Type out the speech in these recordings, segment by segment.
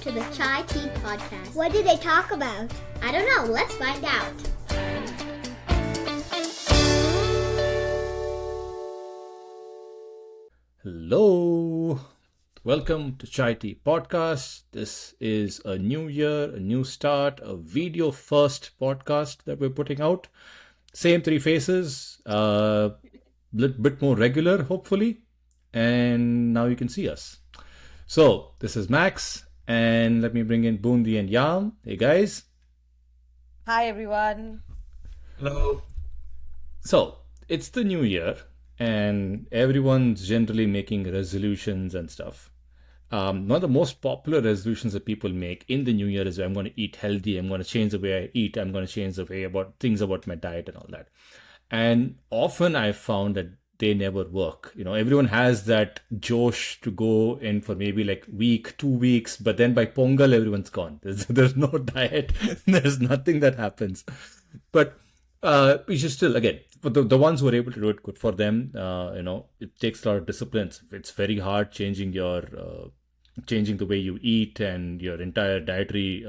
to the Chai Tea Podcast. What did they talk about? I don't know. Let's find out. Hello. Welcome to Chai Tea Podcast. This is a new year, a new start, a video first podcast that we're putting out. Same three faces, bit more regular, hopefully. And now you can see us. So, this is Max, and let me bring in Bundi and Yam. Hey guys. Hi everyone. Hello. So, it's the new year, and everyone's generally making resolutions and stuff. One of the most popular resolutions that people make in the new year is I'm going to eat healthy, I'm going to change the way I eat, I'm going to change the way about things about my diet and all that. And often I've found that they never work. You know, everyone has that josh to go in for maybe like week, 2 weeks, but then by Pongal, everyone's gone. There's no diet. There's nothing that happens. But we should still, again, for the ones who are able to do it, good for them. It takes a lot of discipline. It's very hard changing the way you eat and your entire dietary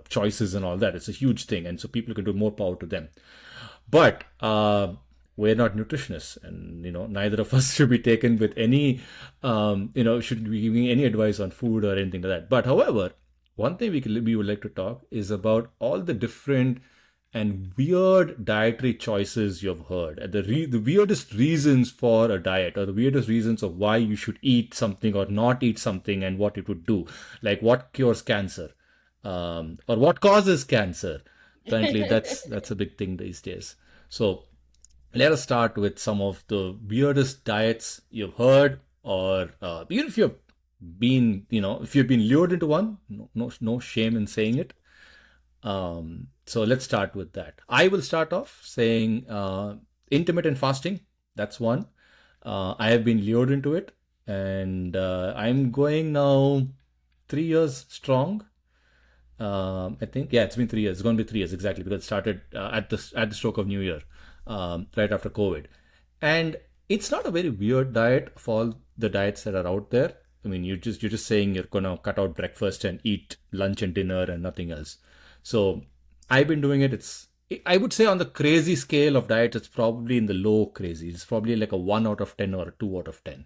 choices and all that. It's a huge thing, and so people can do more power to them. But we're not nutritionists, and neither of us should be taken with any should be giving any advice on food or anything like that. But however, one thing we would like to talk is about all the different and weird dietary choices you've heard, and the weirdest reasons for a diet, or the weirdest reasons of why you should eat something or not eat something, and what it would do, like what cures cancer, or what causes cancer. Apparently, that's a big thing these days. So let us start with some of the weirdest diets you've heard, or even if you've been, if you've been lured into one, no shame in saying it. So let's start with that. I will start off saying intermittent fasting. That's one. I have been lured into it, and I'm going now 3 years strong. I think, yeah, it's been 3 years. It's going to be 3 years exactly, because it started at the stroke of New Year, right after COVID. And it's not a very weird diet for all the diets that are out there. I mean, you're just saying you're gonna cut out breakfast and eat lunch and dinner and nothing else. So I've been doing it. I would say on the crazy scale of diet, it's probably in the low crazy. It's probably like a 1 out of 10 or a 2 out of 10.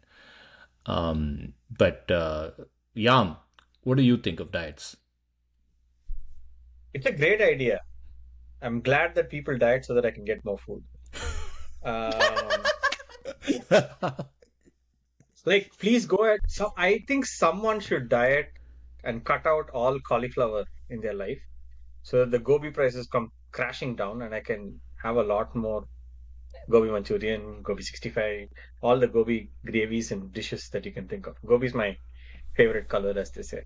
Yam, what do you think of diets? It's a great idea. I'm glad that people diet so that I can get more food. Like, please go ahead. So I think someone should diet and cut out all cauliflower in their life, so that the gobi prices come crashing down, and I can have a lot more gobi Manchurian, gobi 65, all the gobi gravies and dishes that you can think of. Gobi is my favorite color, as they say.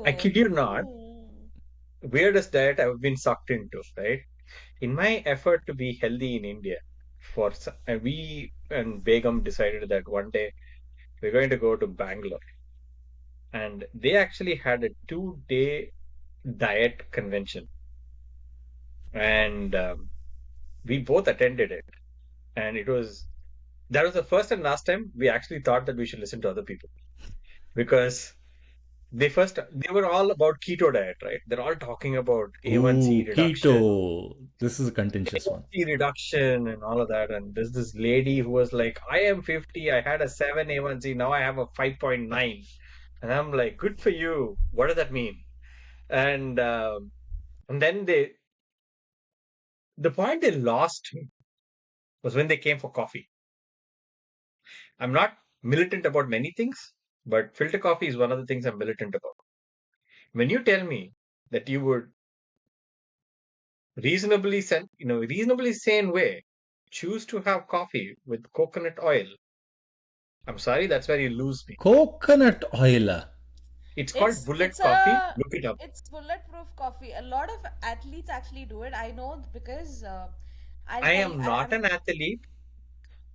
I kid you not, weirdest diet I've been sucked into, right? In my effort to be healthy in India, and we and Begum decided that one day we're going to go to Bangalore, and they actually had a 2-day diet convention, and we both attended it, and that was the first and last time we actually thought that we should listen to other people, because they were all about keto diet, right? They're all talking about A1C reduction, Keto. This is a contentious one. A1C reduction and all of that. And there's this lady who was like, I am 50, I had a 7 A1C, now I have a 5.9. And I'm like, good for you. What does that mean? And then the point they lost me was when they came for coffee. I'm not militant about many things, but filter coffee is one of the things I'm militant about. When you tell me that you would reasonably sane way choose to have coffee with coconut oil, I'm sorry, that's where you lose me. Coconut oil. It's called Bullet Coffee. Look it up. It's bulletproof coffee. A lot of athletes actually do it. I know because I am not an athlete.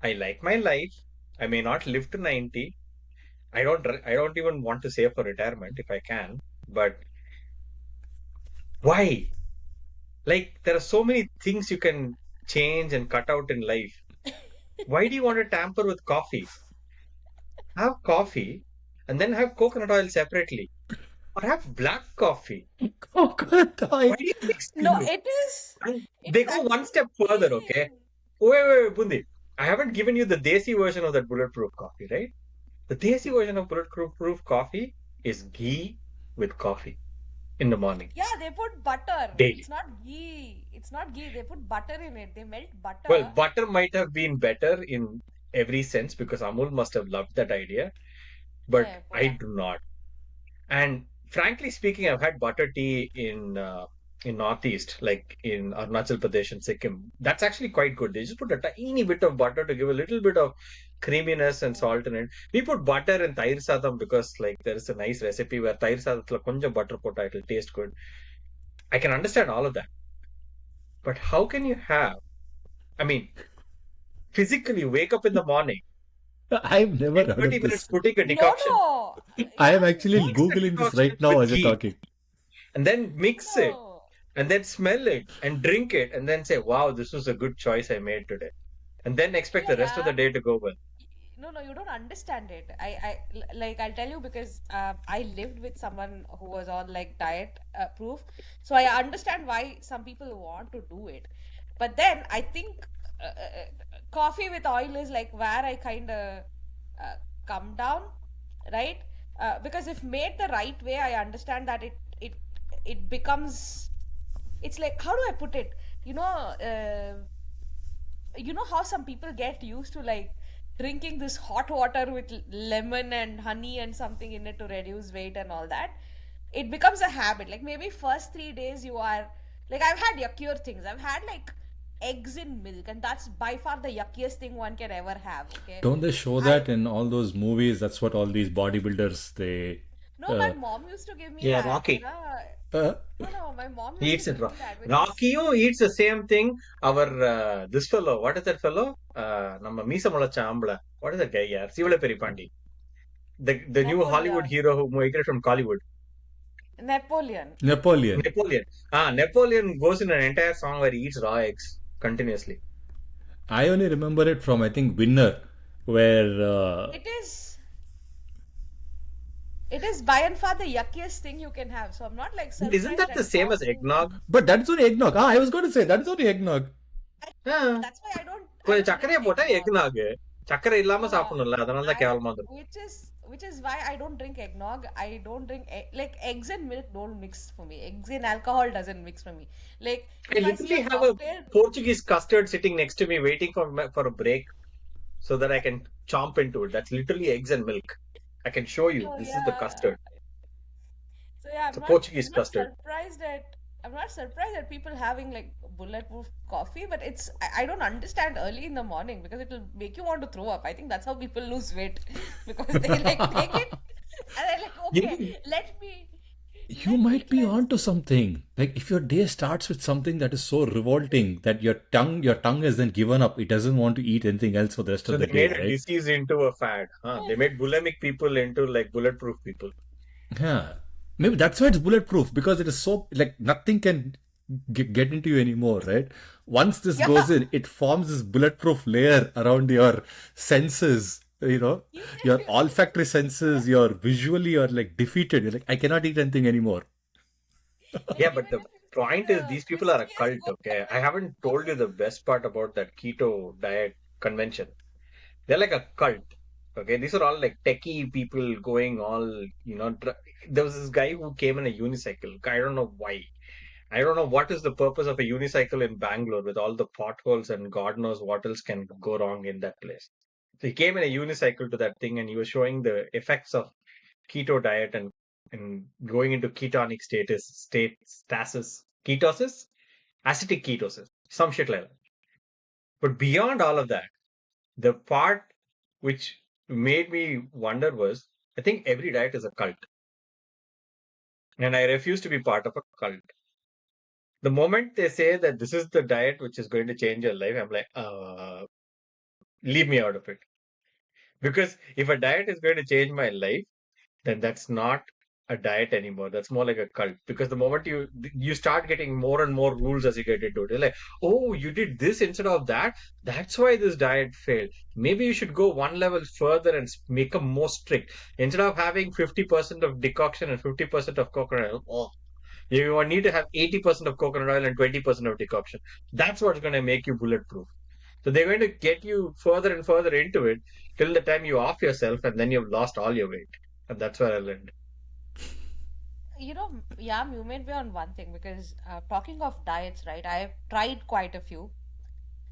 I like my life. I may not live to 90. I don't even want to save for retirement if I can. But why? Like, there are so many things you can change and cut out in life. Why do you want to tamper with coffee? Have coffee and then have coconut oil separately. Or have black coffee. Coconut Why oil. do you mix the No, two? it is. And It they is go one actually step further, okay? ghee. Wait, Bundi. I haven't given you the Desi version of that bulletproof coffee, right? The Desi version of bulletproof coffee is ghee with coffee in the morning, Yeah, they put butter. daily. It's not ghee. It's not ghee. They put butter in it. They melt Well, butter. butter might have been better in every sense because Amul must have loved that idea, but Yeah, I poda. do not. And frankly speaking, I've had butter tea in Northeast, like in Arunachal Pradesh and Sikkim. That's actually quite good. They just put a tiny bit of butter to give a little bit of creaminess and Mm. salt in it. We put butter in Tair Sadam because like there is a nice recipe where Tair Sadatla konja butter put it'll taste good. I can understand all of that. But how can you have, I mean, physically wake up in the morning, I've never spend heard 30 of minutes this. putting a No, decoction, no. I am Yeah, actually mix the Googling this decoction right now with as you're ghee, talking. and then mix it no. and then smell it and drink it and then say, wow, this was a good choice I made today. And then expect Yeah, the rest of yeah. the day to go well. No, no, you don't understand it. Like, I'll tell you because I lived with someone who was on like diet proof, so I understand why some people want to do it. But then I think coffee with oil is like where I kind of uh, come down, right? Because if made the right way, I understand that it becomes. It's like, how do I put it? You know, you know how some people get used to like drinking this hot water with lemon and honey and something in it to reduce weight and all that. It becomes a habit. Like maybe first 3 days you are like, I've had yuckier things. I've had like eggs in milk, and that's by far the yuckiest thing one can ever have. Okay, Don't they show I that in all those movies? That's what all these bodybuilders they. no, my Uh, mom used to give me Yeah, that. Rocky. uh, No, no, my mom He used to eats it give raw. me that, which is Rocky eats the same thing. Our this fellow, what is that fellow? நம்ம மீச முளைச்ச ஆம்பளை. What is that guy? Yeah, Sivala Peripandi. The new Hollywood Napoleon. hero who migrated from Collywood. Napoleon. Napoleon. Napoleon. Napoleon goes in an entire song where he eats raw eggs continuously. I only remember it from I think Winner, where It is. It is by and far the yuckiest thing you can have. So I'm not like But isn't surprised that the at same as talking. eggnog? but that's only eggnog. Ah, I was going to say that's only eggnog. Ah, That's why I கொஞ்சம் don't drink சர்க்கரையை போட்டா eggnog. எக்னாகு சர்க்கரை இல்லாம Yeah, சாப்பிடணும்ல அதனால தான் I கேவலமா இருக்கும். which is why I don't drink eggnog. I don't drink like eggs and milk don't mix for me. Eggs and alcohol doesn't mix for me. Like I if I see literally a have a cocktail, Portuguese custard sitting next to me waiting for a break so that I can chomp into it. That's literally eggs and milk. I can show you. oh This is the yeah. custard. So yeah, It's a Portuguese custard. I'm not surprised at people having like bulletproof coffee, but I don't understand early in the morning because it'll make you want to throw up. I think that's how people lose weight because they like take it and they're like, You okay, know, You let me might be cleanse. onto something. Like if your day starts with something that is so revolting that your tongue has then given up. It doesn't want to eat anything else for the rest so of the they day, made a right? disease into a fad. Huh? They made bulimic people into like bulletproof people. Yeah. Maybe that's why it's bulletproof because it is so like nothing can get into you anymore, right? Once this Yeah, goes in, it forms this bulletproof layer around your senses. even if Your you olfactory senses, your visually you're like defeated. You're like, I cannot eat anything anymore. Yeah, but even the if you eat point is the these people are a crispiest cult, okay? I burger, haven't told you the best part about that keto diet convention. They're like a cult. Okay, these are all like techie people going all. There was this guy who came in a unicycle. I don't know why. I don't know what is the purpose of a unicycle in Bangalore with all the potholes and God knows what else can go wrong in that place. So he came in a unicycle to that thing and he was showing the effects of keto diet and going into ketonic stasis, ketosis, acetic ketosis, some shit like that. But beyond all of that, the part which made me wonder was I think every diet is a cult, and I refuse to be part of a cult. The moment they say that this is the diet which is going to change your life, I'm like, leave me out of it. Because if a diet is going to change my life, then that's not a diet anymore. That's more like a cult, because the moment you start getting more and more rules as you get into it, you're like, oh, you did this instead of that. That's why this diet failed. Maybe you should go one level further and make them more strict. Instead of having 50% of decoction and 50% of coconut oil, oh, you need to have 80% of coconut oil and 20% of decoction. That's what's going to make you bulletproof. So they're going to get you further and further into it till the time you off yourself, and then you've lost all your weight. And that's where I learned. Yeah, you made me on one thing because talking of diets, right? I've tried quite a few.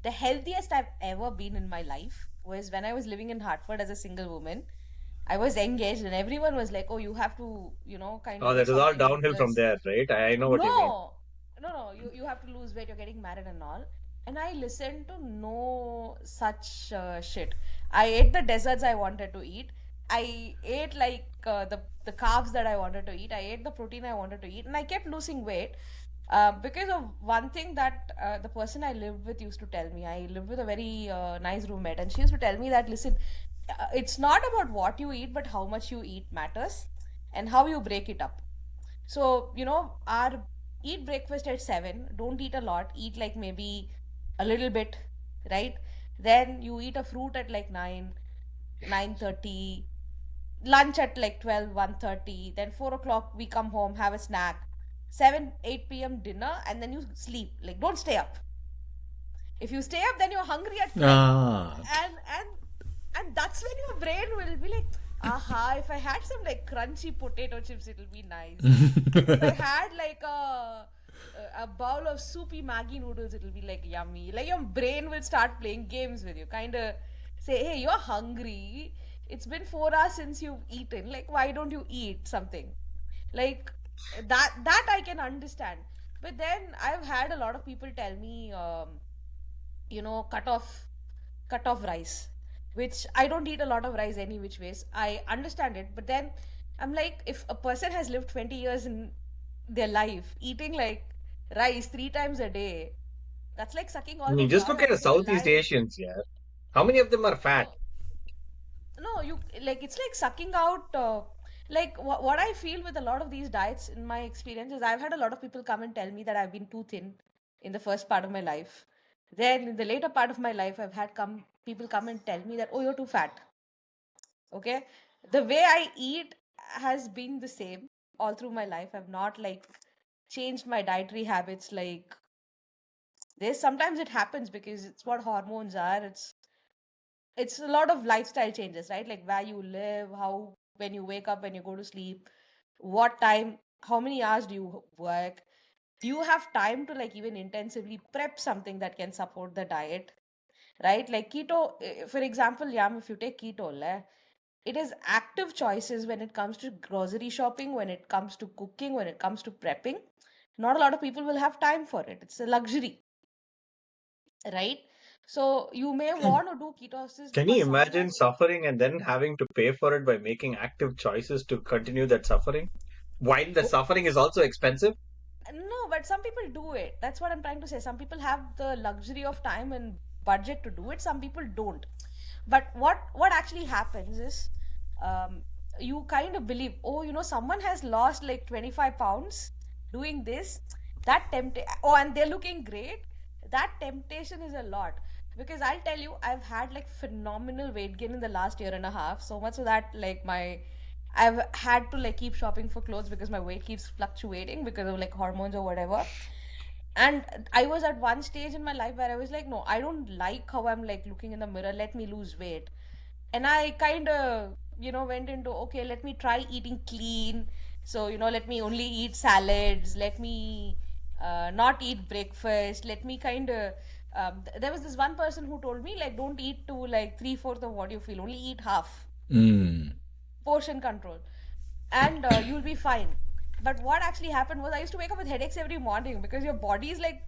The healthiest I've ever been in my life was when I was living in Hartford as a single woman. I was engaged, and everyone was like, "Oh, you have to, kind Oh, of do that is all something downhill from because there, right? I know what you mean. no, no, you have to lose weight. You're getting married and all." And I listened to no such shit. I ate the desserts I wanted to eat. I ate like the carbs that I wanted to eat. I ate the protein I wanted to eat, and I kept losing weight because of one thing that the person I lived with used to tell me. I lived with a very nice roommate, and she used to tell me that, listen, it's not about what you eat, but how much you eat matters, and how you break it up. So, our eat breakfast at 7, don't eat a lot, eat like maybe a little bit, right? Then you eat a fruit at like 9, 9:30, lunch at like 12, 1:30, then 4 o'clock we come home, have a snack, 7, 8 p.m. dinner, and then you sleep. Like, don't stay up. If you stay up, then you're hungry at 12. Ah. And that's when your brain will be like, aha, if I had some like crunchy potato chips, it'll be nice. If I had like a bowl of soupy Maggi noodles, it'll be like yummy. Like your brain will start playing games with you, kind of say, hey, you're hungry. It's been 4 hours since you've eaten. Like, why don't you eat something? Like that I can understand. But then I've had a lot of people tell me, cut off rice, which I don't eat a lot of rice any which ways. I understand it, but then I'm like, if a person has lived 20 years in their life eating like rice 3 times a day, that's like sucking I all the mean, just joy look at out the of your Southeast life. Asians, yeah. How many of them are fat? No, no, you like it's like sucking out. Like what I feel with a lot of these diets, in my experience, is I've had a lot of people come and tell me that I've been too thin in the first part of my life. Then in the later part of my life, I've had come people come and tell me that, oh, you're too fat. Okay, the way I eat has been the same all through my life. I've not like changed my dietary habits. Like, there's sometimes it happens because it's what hormones are. It's a lot of lifestyle changes, right? Like where you live, how, when you wake up, when you go to sleep, what time, how many hours do you work, do you have time to like even intensively prep something that can support the diet, right? Like keto, for example, Yam, if you take keto, it is active choices when it comes to grocery shopping, when it comes to cooking, when it comes to prepping. Not a lot of people will have time for it. It's a luxury, right? So you may want to do ketosis Can you because someone imagine has. suffering and then having to pay for it by making active choices to continue that suffering? While the Oh, suffering is also expensive? no, but some people do it. That's what I'm trying to say. Some people have the luxury of time and budget to do it. Some people don't. But what actually happens is, um, you kind of believe, oh, someone has lost like 25 pounds doing this. Oh, and they're looking great. That temptation is a lot. Because I'll tell you, I've had like phenomenal weight gain in the last year and a half. So much so that like I've had to like keep shopping for clothes because my weight keeps fluctuating because of like hormones or whatever. And I was at one stage in my life where I was like, no, I don't like how I'm like looking in the mirror. Let me lose weight. And I kind of, went into, okay, let me try eating clean. So, let me only eat salads. Let me not eat breakfast. Let me kind of. There was this one person who told me, like, don't eat to like three-fourths of what you feel, only eat half, Mm. portion control, and you'll be fine. But what actually happened was I used to wake up with headaches every morning because your body is like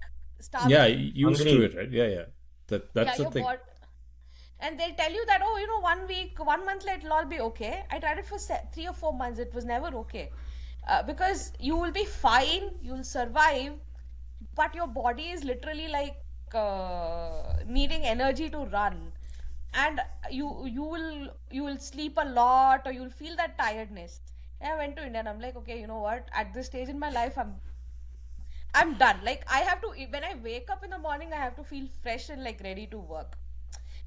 Yeah, starving. used to Hungry. it, right? Yeah, yeah. Yeah, That's the your thing. body. And they'll tell you that, oh, 1 week, 1 month later, it'll all be okay. I tried it for 3 or 4 months. It was never okay. Because you will be fine, you'll survive, but your body is literally like needing energy to run. And you will sleep a lot, or you'll feel that tiredness. I went to India and I'm like, okay, you know what? At this stage in my life, I'm done. Like I have to when I wake up in the morning, I have to feel fresh and like ready to work.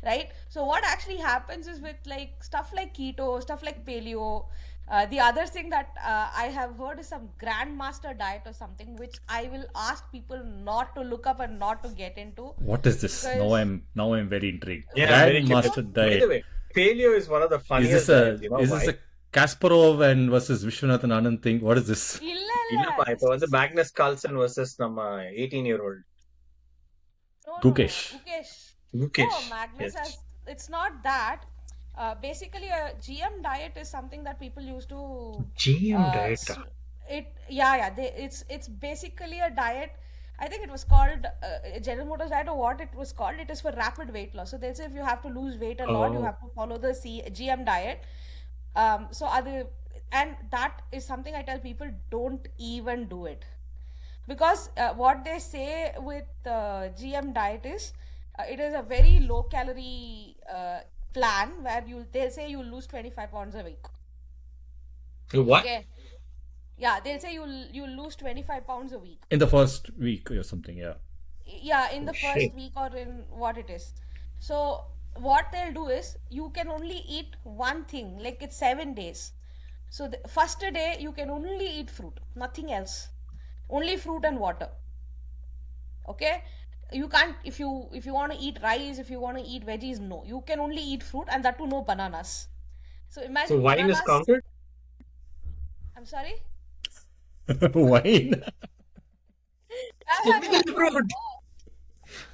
Right? So what actually happens is with like stuff like keto, stuff like paleo, the other thing that I have heard is some grandmaster diet or something, which I will ask people not to look up and not to get into What is this? Now because I'm very intrigued. Yeah, I'm very curious. Grandmaster By the diet. way, paleo is one of the Is funniest this diets. a You know is this why? a Kasparov and versus Vishwanathan Anand thing? What is this? இல்ல இல்லப்பா this இப்ப is Magnus Carlsen versus நம்ம 18-year-old Gukesh. Mukesh. No, Mukesh. Magnus Yes. has. It's not that. Basically, a GM diet is something that people used to. GM diet. It's basically a diet. I think it was called General Motors diet or what it was called. It is for rapid weight loss. So they'll say if you have to lose weight a lot, you Oh, have to follow the GM diet. So other and that is something I tell people don't even do it because what they say with GM diet is it is a very low calorie plan where they'll say you'll lose 25 pounds a week. what? Okay. Yeah, they'll say you'll lose 25 pounds a week. In the first week or something, yeah. Yeah, in the Shit. first week or in what it is. So what they'll do is you can only eat one thing, like it's 7 days. So the first day you can only eat fruit, nothing else. Only fruit and water. Okay? You can't if you want to eat rice, if you want to eat veggies, no. You can only eat fruit and that too no bananas. So So imagine wine is bananas. counted? I'm sorry? Wine. Fermented fruit. No.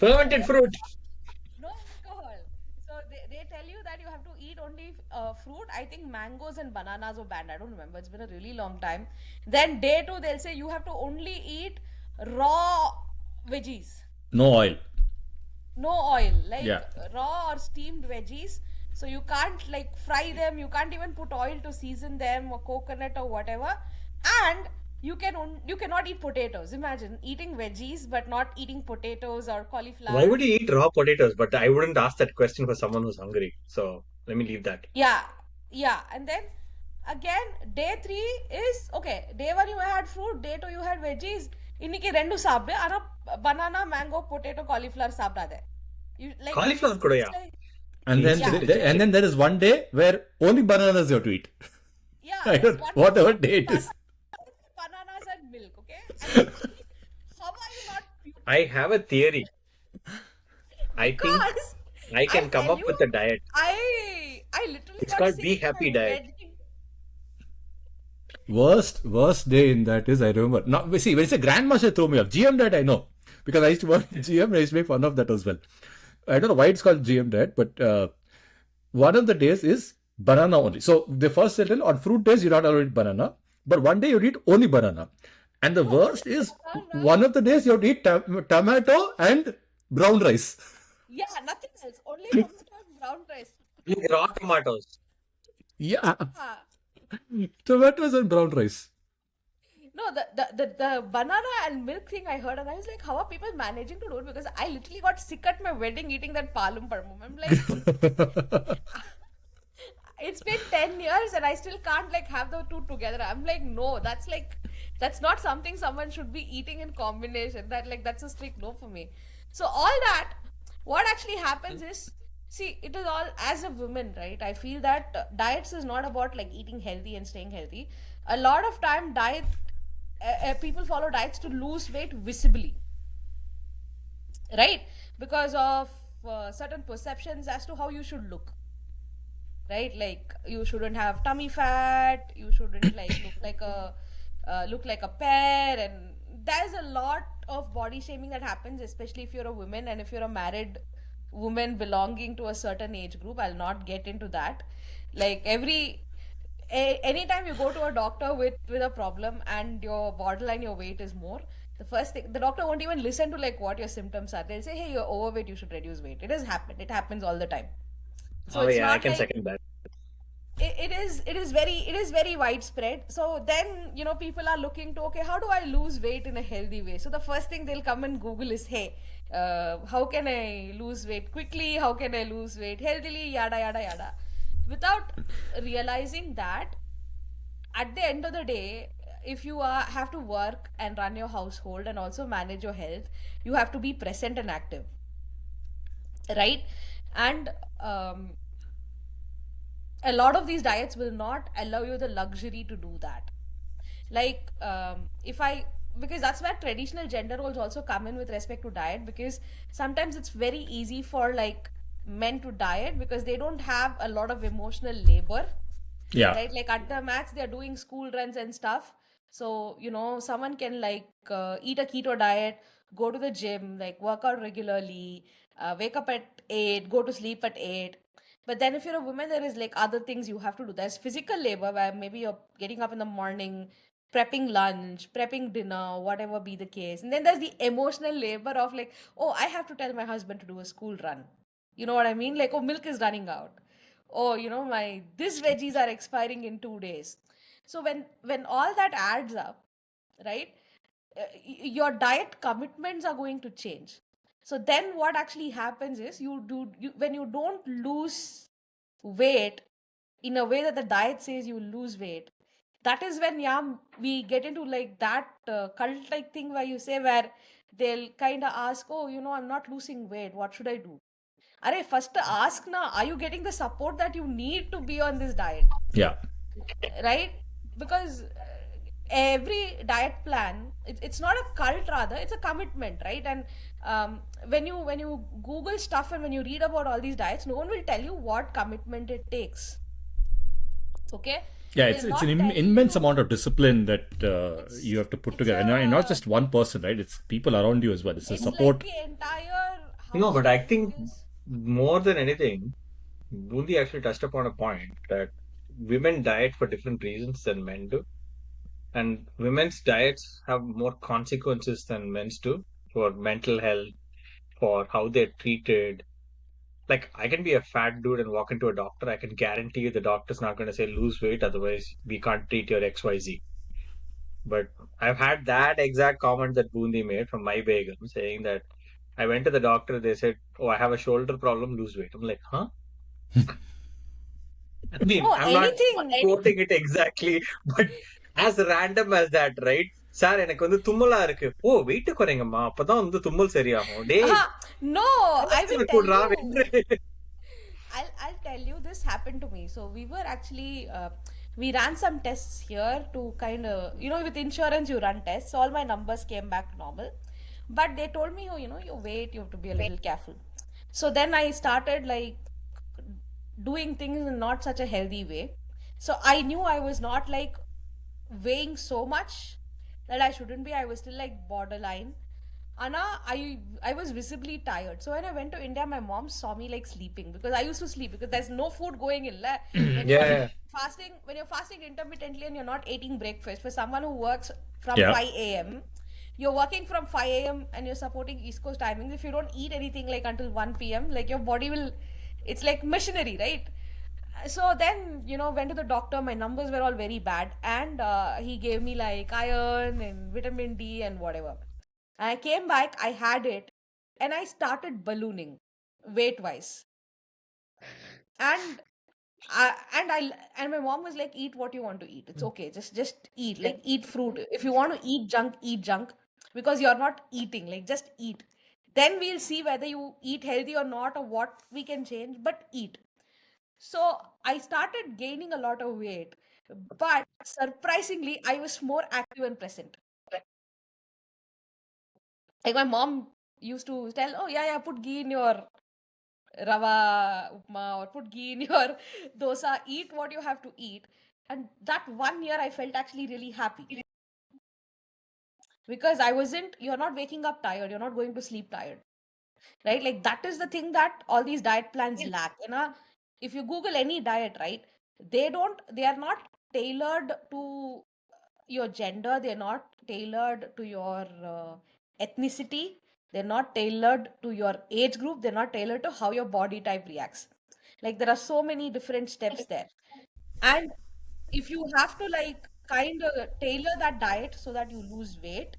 Fermented fruit. No alcohol. So they tell you that you have to eat only fruit. I think mangoes and bananas were banned. I don't remember. It's been a really long time. Then day two, they'll say you have to only eat raw veggies. No oil. No oil, like Yeah. raw or steamed veggies. So you can't like fry them. You can't even put oil to season them or coconut or whatever. And you cannot eat potatoes. Imagine eating veggies but not eating potatoes or Why cauliflower. would you eat raw potatoes? But I wouldn't ask that question for someone who's hungry. So let me leave that. Yeah, yeah. And then again, day three is okay. Day one you had fruit, day two you had veggies. இன்னைக்கு ரெண்டும் சாப்பிடு ஆனா banana, mango, potato, cauliflower சாப்பிடாத. You like Cauliflower it's கூடயா? like And then yeah, and then there is one day where only bananas you have to eat. yeah. I There's don't one whatever day it is. bananas and milk, okay? And how are you not puking? I have a theory. I think Because I can I'll come tell up you, with a diet. I literally It's got called sick Be of my Happy diet. wedding. Worst day in that is I remember. Now see when it's a grandmaster throw me off. GM diet I know because I used to work in GM and I used to make fun of that as well. I don't know why it's called GM diet, but one of the days is banana only. So the first settle on fruit days you're not allowed to eat banana, but one day you eat only banana. And the worst is Banana. one of the days you have to eat tomato and brown rice. Yeah, nothing else. Only tomato and brown rice. Like raw tomatoes. Yeah, Ah. tomatoes and brown rice. No, the banana and milk thing I heard, and I was like, how are people managing to do it? Because I literally got sick at my wedding eating that palum parmum. I'm like, it's been 10 years and I still can't like have the two together. I'm like, no, that's not something someone should be eating in combination. That's a strict no for me. So all that, what actually happens is, see, it is all as a woman, right? I feel that diets is not about like eating healthy and staying healthy. A lot of time, people follow diets to lose weight visibly, right? Because of certain perceptions as to how you should look, right? Like you shouldn't have tummy fat, you shouldn't like look like a pear, and there's a lot of body shaming that happens, especially if you're a woman and if you're a married woman belonging to a certain age group. I'll not get into that. Like anytime you go to a doctor with a problem and your borderline your weight is more, the first thing the doctor won't even listen to like what your symptoms are. They'll say, hey, you're overweight, you should reduce weight. It happens all the time. So Oh it's yeah, I not can like second that. it is very widespread. So then people are looking to, okay, how do I lose weight in a healthy way? So the first thing they'll come and Google is, hey, how can I lose weight quickly? How can I lose weight healthily? Yada yada yada, without realizing that at the end of the day, if you have to work and run your household and also manage your health, you have to be present and active, right? And um, a lot of these diets will not allow you the luxury to do that. Like, if I, because that's where traditional gender roles also come in with respect to diet, because sometimes it's very easy for like men to diet because they don't have a lot of emotional labor, Yeah. right? Like at the max, they're doing school runs and stuff. So, someone can like eat a keto diet, go to the gym, like work out regularly, wake up at 8, go to sleep at 8. But then if you're a woman, there is like other things you have to do. There's physical labor where maybe you're getting up in the morning, prepping lunch, prepping dinner, whatever be the case. And then there's the emotional labor of like, oh, I have to tell my husband to do a school run. You know what I mean? Like, oh, milk is running out. Oh, my this veggies are expiring in 2 days. So when all that adds up, right, your diet commitments are going to change. So then what actually happens is when you don't lose weight in a way that the diet says you lose weight, that is when, yeah, we get into like that cult like thing where you say, where they'll kind of ask, oh, I'm not losing weight, what should I do? Arey, first ask na, are you getting the support that you need to be on this diet? Yeah. Right? Because every diet plan, it's not a cult, rather it's a commitment, right? And when you Google stuff and when you read about all these diets, no one will tell you what commitment it takes. Okay, Yeah, they'll it's an not tell immense you. amount of discipline that It's you have to put it's together, and not a just one person, right? It's people around you as well. It's the it's like support. the entire No, but I household, think because more than anything, Bundi actually touched upon a point that women diet for different reasons than men do. And women's diets have more consequences than men's do for mental health, for how they're treated. Like, I can be a fat dude and walk into a doctor. I can guarantee you the doctor's not going to say lose weight, otherwise, we can't treat your XYZ. But I've had that exact comment that Bundi made from my Begum saying that I went to the doctor, they said, oh, I have a shoulder problem, lose weight. I'm like, huh? I mean, oh, I'm not anything. quoting it exactly, but as random as that, right? Sir எனக்கு வந்து தும்மலா இருக்கு ஓ wait குறைங்கம்மா அப்பதான் வந்து தும்மல் சரியாகும் டேய் No, I will ஆலோசனை tell கூடுறா you. வென்று I'll tell you, this happened to me. So we were actually we ran some tests here to kind of, with insurance you run tests. So all my numbers came back normal, but they told me, oh, your weight, you have to be a little careful. So then I started like doing things in not such a healthy way. So I knew I was not like weighing so much that I shouldn't be. I was still like borderline. Anna, I was visibly tired. So when I went to India, my mom saw me like sleeping because I used to sleep because there's no food going in. When you're Yeah, fasting intermittently and you're not eating breakfast, for someone who works from Yeah. 5 a.m., you're working from 5 a.m. and you're supporting East Coast timings. If you don't eat anything like until 1 p.m., like your body will, it's like machinery, right? So then, went to the doctor. My numbers were all very bad, and he gave me like iron and vitamin D and whatever. I came back, I had it, and I started ballooning weight wise. And and my mom was like, eat what you want to eat. It's okay. Just eat. Like eat fruit. If you want to eat junk because you're not eating. Like just eat. Then we'll see whether you eat healthy or not or what we can change, but eat. So I started gaining a lot of weight. But surprisingly, I was more active and present. Like my mom used to tell, oh yeah, yeah, put ghee in your rava upma or put ghee in your dosa, eat what you have to eat. And that 1 year I felt actually really happy because you're not waking up tired, you're not going to sleep tired, right? Like that is the thing that all these diet plans lack. If you Google any diet, right, they are not tailored to your gender, they're not tailored to your ethnicity, they're not tailored to your age group, they're not tailored to how your body type reacts. Like there are so many different steps there. And if you have to like kind of tailor that diet so that you lose weight,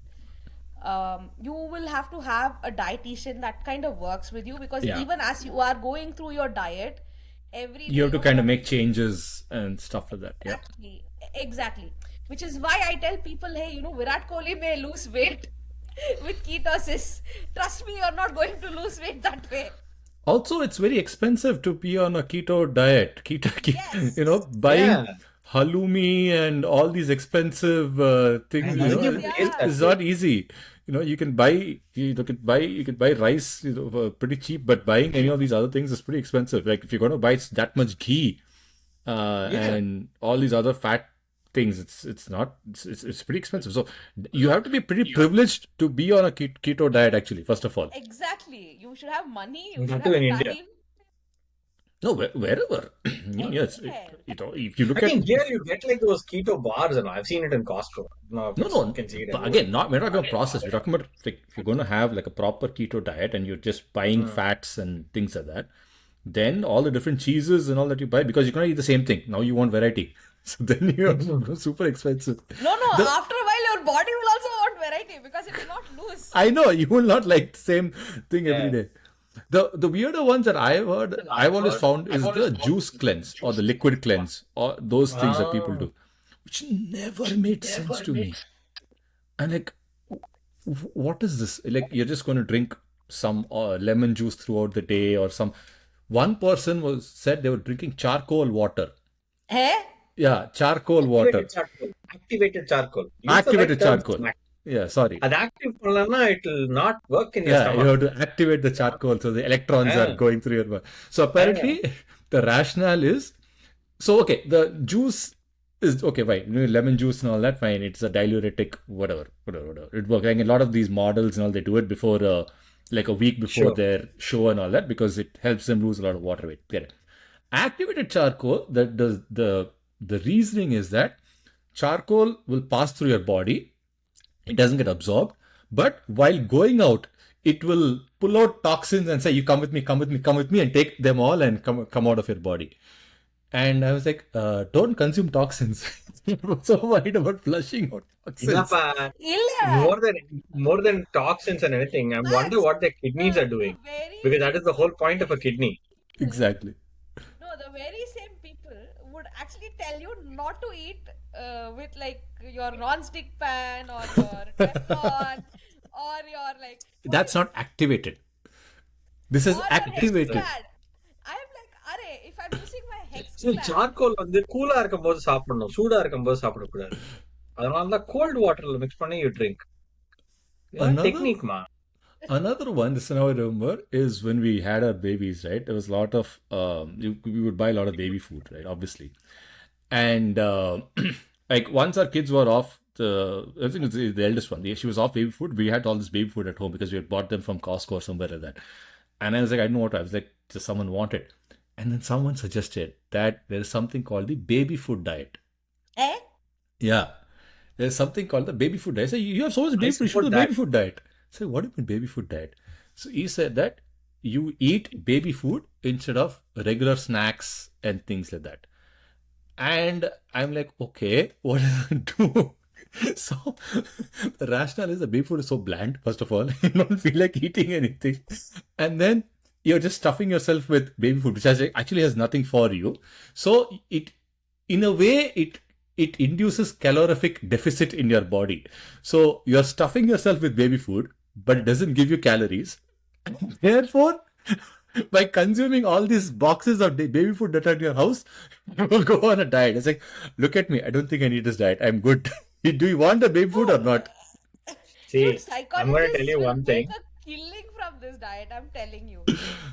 you will have to have a dietitian that kind of works with you because Yeah. even as you are going through your diet, every You day have to you're kind of going make changes and stuff like that. Yeah. exactly Exactly. Which is why I tell people, hey, Virat Kohli may lose weight with ketosis. Trust me, you're not going to lose weight that way. Also, it's very expensive to be on a keto diet. Yes. Buying Yeah. halloumi and all these expensive things, And nothing even tastes that it's good. not easy. You can buy rice, for pretty cheap, but buying any of these other things is pretty expensive. Like if you're going to buy that much ghee, Yeah. and all these other fat things, it's pretty expensive. So you have to be pretty privileged to be on a keto diet, actually, first of all. Exactly. You should have money, you And should that too have in India. time. No, wherever. Yes, Anywhere. if you I look at, think here you get like those keto bars and all. I've seen it in Costco. No, no, you can see it but everywhere. again, we're not talking about process. We're talking about, like, if you're going to have like a proper keto diet and you're just buying fats and things like that, then all the different cheeses and all that you buy, because you're going to eat the same thing. Now you want variety. So then you're super expensive. No, The- after a while, your body will also want variety because it will not lose. I know you will not like the same thing every Yeah. day. The weirder ones that I've always found is the juice cleanse or the liquid cleanse or those things that people do, which never made sense to me. And like, what is this? Like, you're just going to drink some lemon juice throughout the day, or some. One person said they were drinking charcoal water. Eh? Yeah, charcoal water, Activated charcoal. Use the activated right terms. charcoal. Yeah, sorry. அது active பண்ணலன்னா it will not work in your Yeah, you stomach. have to activate the charcoal so the electrons are Yeah. going through your body. So apparently, the rationale is, so okay, the juice is okay, fine. Lemon juice and all that, fine. It's a diuretic, whatever. It works. Like a lot of these models and all, they do it before, like a week before Sure. their show and all that, because it helps them lose a lot of water weight. Get it? Activated charcoal, that does the reasoning is that charcoal will pass through your body. It doesn't get absorbed, but while going out, it will pull out toxins and say, "You come with me, come with me, come with me," and take them all and come out of your body. And I was like, "Don't consume toxins." I'm so worried about flushing out toxins. Innappa, Illa. more than toxins and anything, I wonder what their kidneys are doing. Because that is the whole point of a kidney. Exactly. No, the very same people would actually tell you not to eat with like your non-stick pan or your Teflon or your like. That's not activated. This is or your hex activated. pad. I'm like, arey, if I'm using my hex So pad, charcoal வந்து கூலா இருக்கும்போது சாப்பிடணும், சூடா இருக்கும்போது சாப்பிடக்கூடாது. அதனால தான் cold waterல mix பண்ணி you drink. இதெல்லாம் Another technique மா. Another one, this is now I remember, is when we had our babies, right? There was a lot of, we would buy a lot of baby food, right? Obviously. And like once our kids were off, I think it's the eldest one, she was off baby food. We had all this baby food at home because we had bought them from Costco or somewhere like that. And I was like, I don't know what, I was like, just someone wanted. And then someone suggested that there is something called the baby food diet. eh? Yeah. There's something called the baby food diet. I said, you have so much baby food, you should support do the that. baby food diet. I said, what do you mean baby food diet? So he said that you eat baby food instead of regular snacks and things like that. And I'm like, okay, what does it do? So the rationale is the baby food is so bland, first of all. You don't feel like eating anything. And then you're just stuffing yourself with baby food, which actually has nothing for you. So in a way, it induces calorific deficit in your body. So you're stuffing yourself with baby food, but it doesn't give you calories. Therefore, by consuming all these boxes of baby food that are in your house, you will go on a diet. It's like, look at me. I don't think I need this diet. I'm good. Do you want the baby food or not? See, Dude, I'm going to tell psychologists you will one thing. make a killing from this diet, I'm telling you.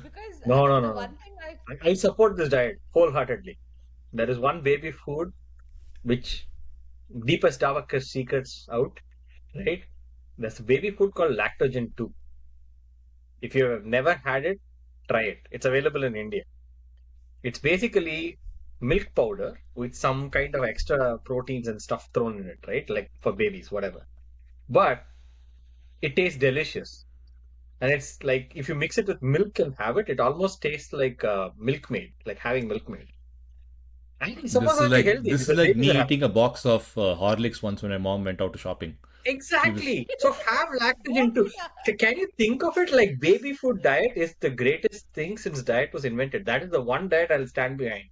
Because No, the no, no, no. one thing I support this diet wholeheartedly. There is one baby food which deepest darkest secrets out, right? There's a baby food called Lactogen 2. If you have never had it, try it. It's available in India. It's basically milk powder with some kind of extra proteins and stuff thrown in it, right? Like for babies, whatever. But it tastes delicious. And it's like if you mix it with milk and have it, it almost tastes like Milkmaid, like having Milkmaid. And it's This supposedly healthy is because like babies me are happy. eating a box of Horlicks once when my mom went out to shopping. Exactly. So have Lactogen 2. Can you think of it like baby food diet is the greatest thing since diet was invented? That is the one diet I'll stand behind.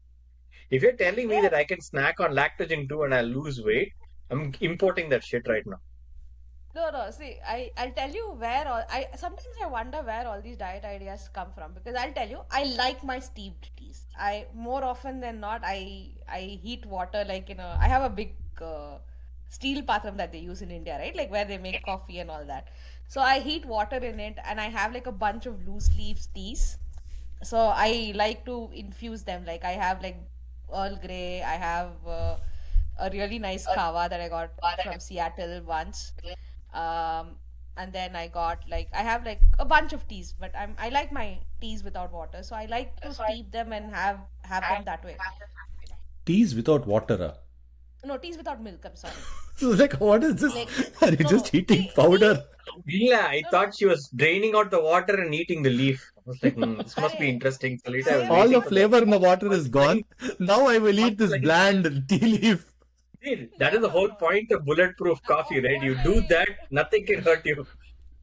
If you're telling me Yeah. that I can snack on lactogen too and I'll lose weight, I'm importing that shit right now. No, no. See, I'll tell you where all I sometimes I wonder where all these diet ideas come from because I'll tell you I like my steamed teas. I more often than not I heat water like in a I have a big steel patram that they use in India, right? Like where they make coffee and all that. So I heat water in it and I have like a bunch of loose leaf teas. So I like to infuse them. Like I have like Earl Grey. I have a really nice kava that I got from Seattle once. Um, and then I got like I have like a bunch of teas, but I like my teas without water, so I like to steep them and have them that way. Teas without water. No, teas without milk. I'm sorry. So like, what is this? Like Are you no, just no, heating tea. powder? Yeah, I No, no. thought she was draining out the water and eating the leaf. I was like, this must be Arey, interesting, Salita. I was same All the waiting for thing. that. flavor in the water is First line, gone. Now I will eat first this line. bland tea leaf. See, that No, is the no, whole no. point of bulletproof coffee, right? What You do I that, nothing can hurt you.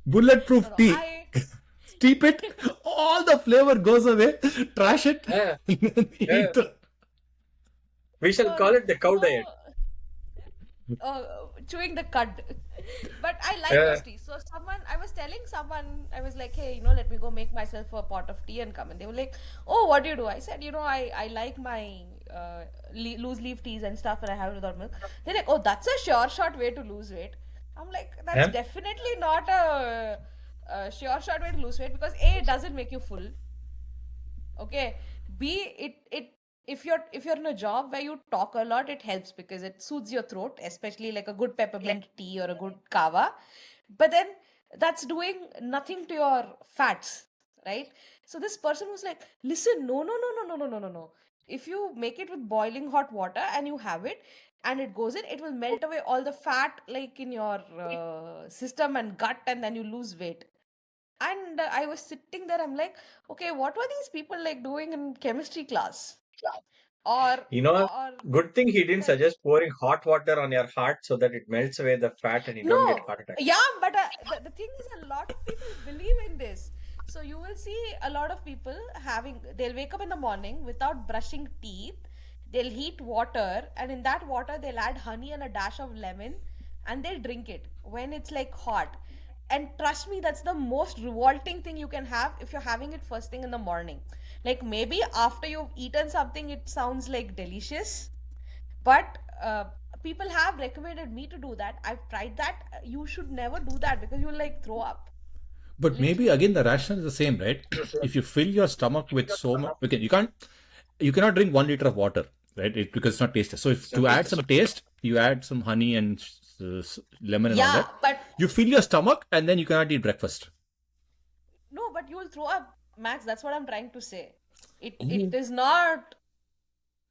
Bulletproof no, no. tea. Steep it. All the flavor goes away. Trash it. Yeah, And then yeah. eat the. We shall No, call no. it the cow diet. So uh, chewing the cud. But I like Yeah. those teas. So I was telling someone, I was like, hey, let me go make myself a pot of tea and come. And they were like, oh, what do you do? I said, I like my loose leaf teas and stuff, and I have it without milk. They're like, oh, that's a sure shot way to lose weight. I'm like, that's Yeah. definitely not a sure shot way to lose weight because A, it doesn't make you full. Okay. B, it if you're in a job where you talk a lot, it helps because it soothes your throat, especially like a good peppermint tea or a good kava. But then that's doing nothing to your fats, right? So this person was like, listen, no, no, no, no, no, no, no, no, no. If you make it with boiling hot water and you have it and it goes in, it will melt away all the fat like in your system and gut, and then you lose weight. And I was sitting there, I'm like, okay, what were these people like doing in chemistry class? Or, You know, or good thing he didn't like, suggest pouring hot water on your heart so that it melts away the fat and you don't get no, heart attack. yeah, but the thing is, a lot of people believe in this. So you will see a lot of people they'll wake up in the morning without brushing teeth, they'll heat water, and in that water, they'll add honey and a dash of lemon, and they'll drink it when it's like hot. And trust me, that's the most revolting thing you can have if you're having it first thing in the morning. Like maybe after you've eaten something, it sounds like delicious, but people have recommended me to do that. I've tried that. You should never do that because you'll like throw up. But maybe Literally. again the rationale is the same, right? If you fill your stomach with so much, okay, you cannot drink 1 liter of water, right? Because it's not tasty. So if to add some taste, you add some honey and lemon and all Yeah, that. but You fill your stomach and then you cannot eat breakfast. no, but you will throw up, Max. That's what I'm trying to say. It Oh. is not.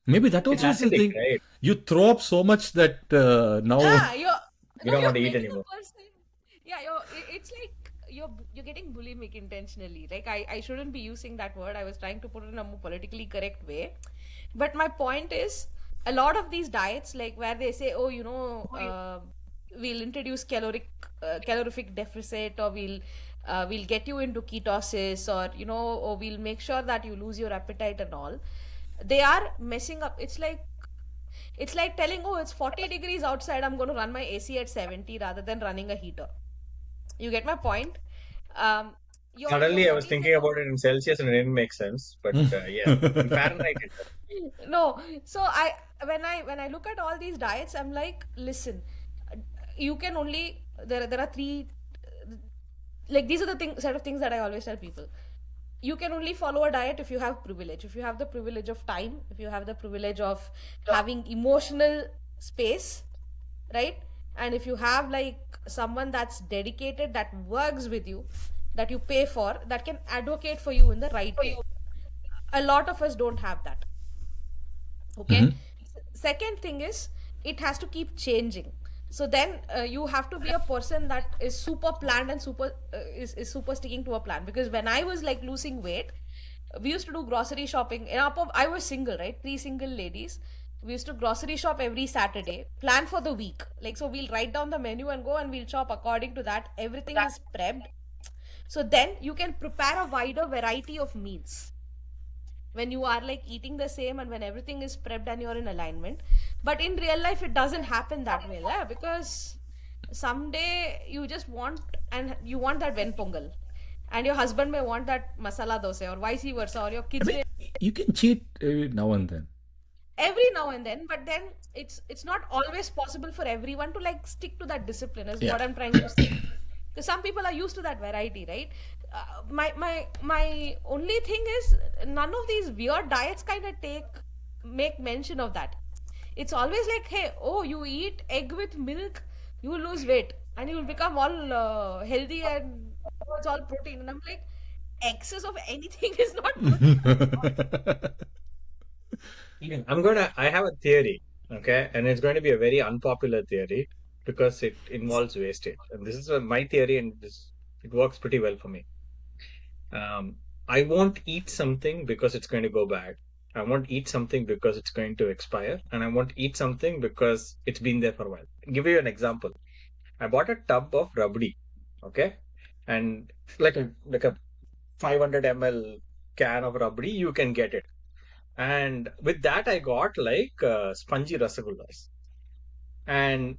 Maybe that It's also is the acidic, thing. right? You throw up so much that now. Ah, you're You no, don't want you're to eat making a anymore. person. Yeah, it's like you're getting bulimic intentionally. Like I shouldn't be using that word. I was trying to put it in a more politically correct way. But my point is, a lot of these diets, like where they say, oh, we'll introduce calorific deficit, or we'll get you into ketosis, or or we'll make sure that you lose your appetite and all. They are messing up. It's like telling, oh, it's 40 degrees outside, I'm going to run my AC at 70 rather than running a heater. You get my point? Um, your Suddenly, I was body is thinking like about it in Celsius and it didn't make sense. But yeah, in Fahrenheit, it does. no. So when I look at all these diets, I'm like, listen, you can only there are three, like these are the set of things that I always tell people. You can only follow a diet if you have privilege. If you have the privilege of time, if you have the privilege of having emotional space, right? And if you have like someone that's dedicated, that works with you, that you pay for, that can advocate for you in the right way. A lot of us don't have that. Okay. Mhm. Second thing is, it has to keep changing. So then you have to be a person that is super planned and is super sticking to a plan. Because when I was like losing weight, we used to do grocery shopping in our pub. I was single, right? Three single ladies. We used to grocery shop every Saturday, plan for the week. Like, so we'll write down the menu and go, and we'll shop according to that. Everything is prepped. So then you can prepare a wider variety of meals. when you are like eating the same and when everything is prepped and you're in alignment. But in real life, it doesn't happen that way, lah, because someday you just want and you want that ven pongal, and your husband may want that masala dosa or vice versa, or your I kids mean, may you can cheat now and then. every now and then, but then it's not always possible for everyone to like stick to that discipline is Yeah. what I'm trying to say, because some people are used to that variety, right? My only thing is none of these weird diets kind of make mention of that. It's always like, hey, oh, you eat egg with milk, you will lose weight and you will become all healthy and it's all protein, and I'm like, excess of anything is not good. Yeah, I have a theory, okay, and it's going to be a very unpopular theory because it involves wastage. And this is my theory, and it works pretty well for me. I won't eat something because it's going to go bad. I won't eat something because it's going to expire, and I won't eat something because it's been there for a while. Give you an example. I bought a tub of rabdi, okay, and like a 500 ml can of rabdi, you can get it. And with that, I got like spongy rasagullas. And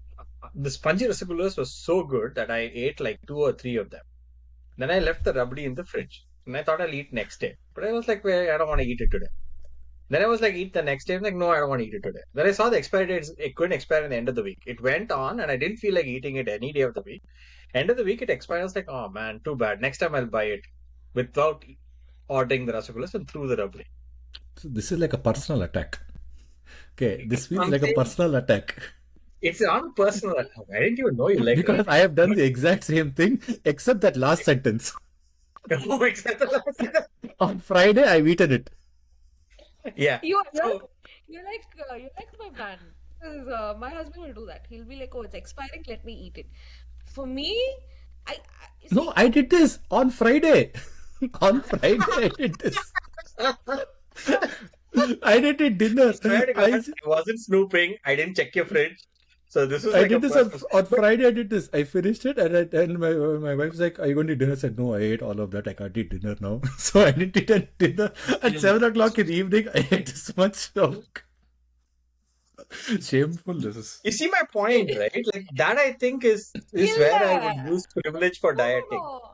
the spongy rasagullas was so good that I ate like 2 or 3 of them. Then I left the rabdi in the fridge. And I thought I'll eat next day. But I was like, well, I don't want to eat it today. Then I was like, eat the next day. I'm like, no, I don't want to eat it today. Then I saw the expiry date, it couldn't expire at the end of the week. It went on and I didn't feel like eating it any day of the week. End of the week, it expired. I was like, oh man, too bad. Next time I'll buy it without ordering the rasagullas and through the rabdi. So this is like a personal attack. Okay, this feels I'm like a saying personal attack. it's not personal. I didn't even know you like Because I have done the exact same thing, except that last sentence. Oh, exactly. On Friday, I've eaten it. Yeah. You So you're like my man. Because my husband will do that. He'll be like, "Oh, it's expiring. Let me eat it." For me, I see. No, I did this on Friday. On Friday, I did this. I did it dinner. swear to I, God, I wasn't snooping. I didn't check your fridge. So this was I like a did this on, personal. on Friday. I did this. I finished it, and my wife's like, "Are you going to eat dinner?" I said, "No, I ate all of that. I can't eat dinner now." So I didn't eat dinner. At 7 o'clock in the evening, I ate this much of shameful. This is. You see my point, right? Like that I think is where I would Yeah. use privilege for No, no, dieting. no.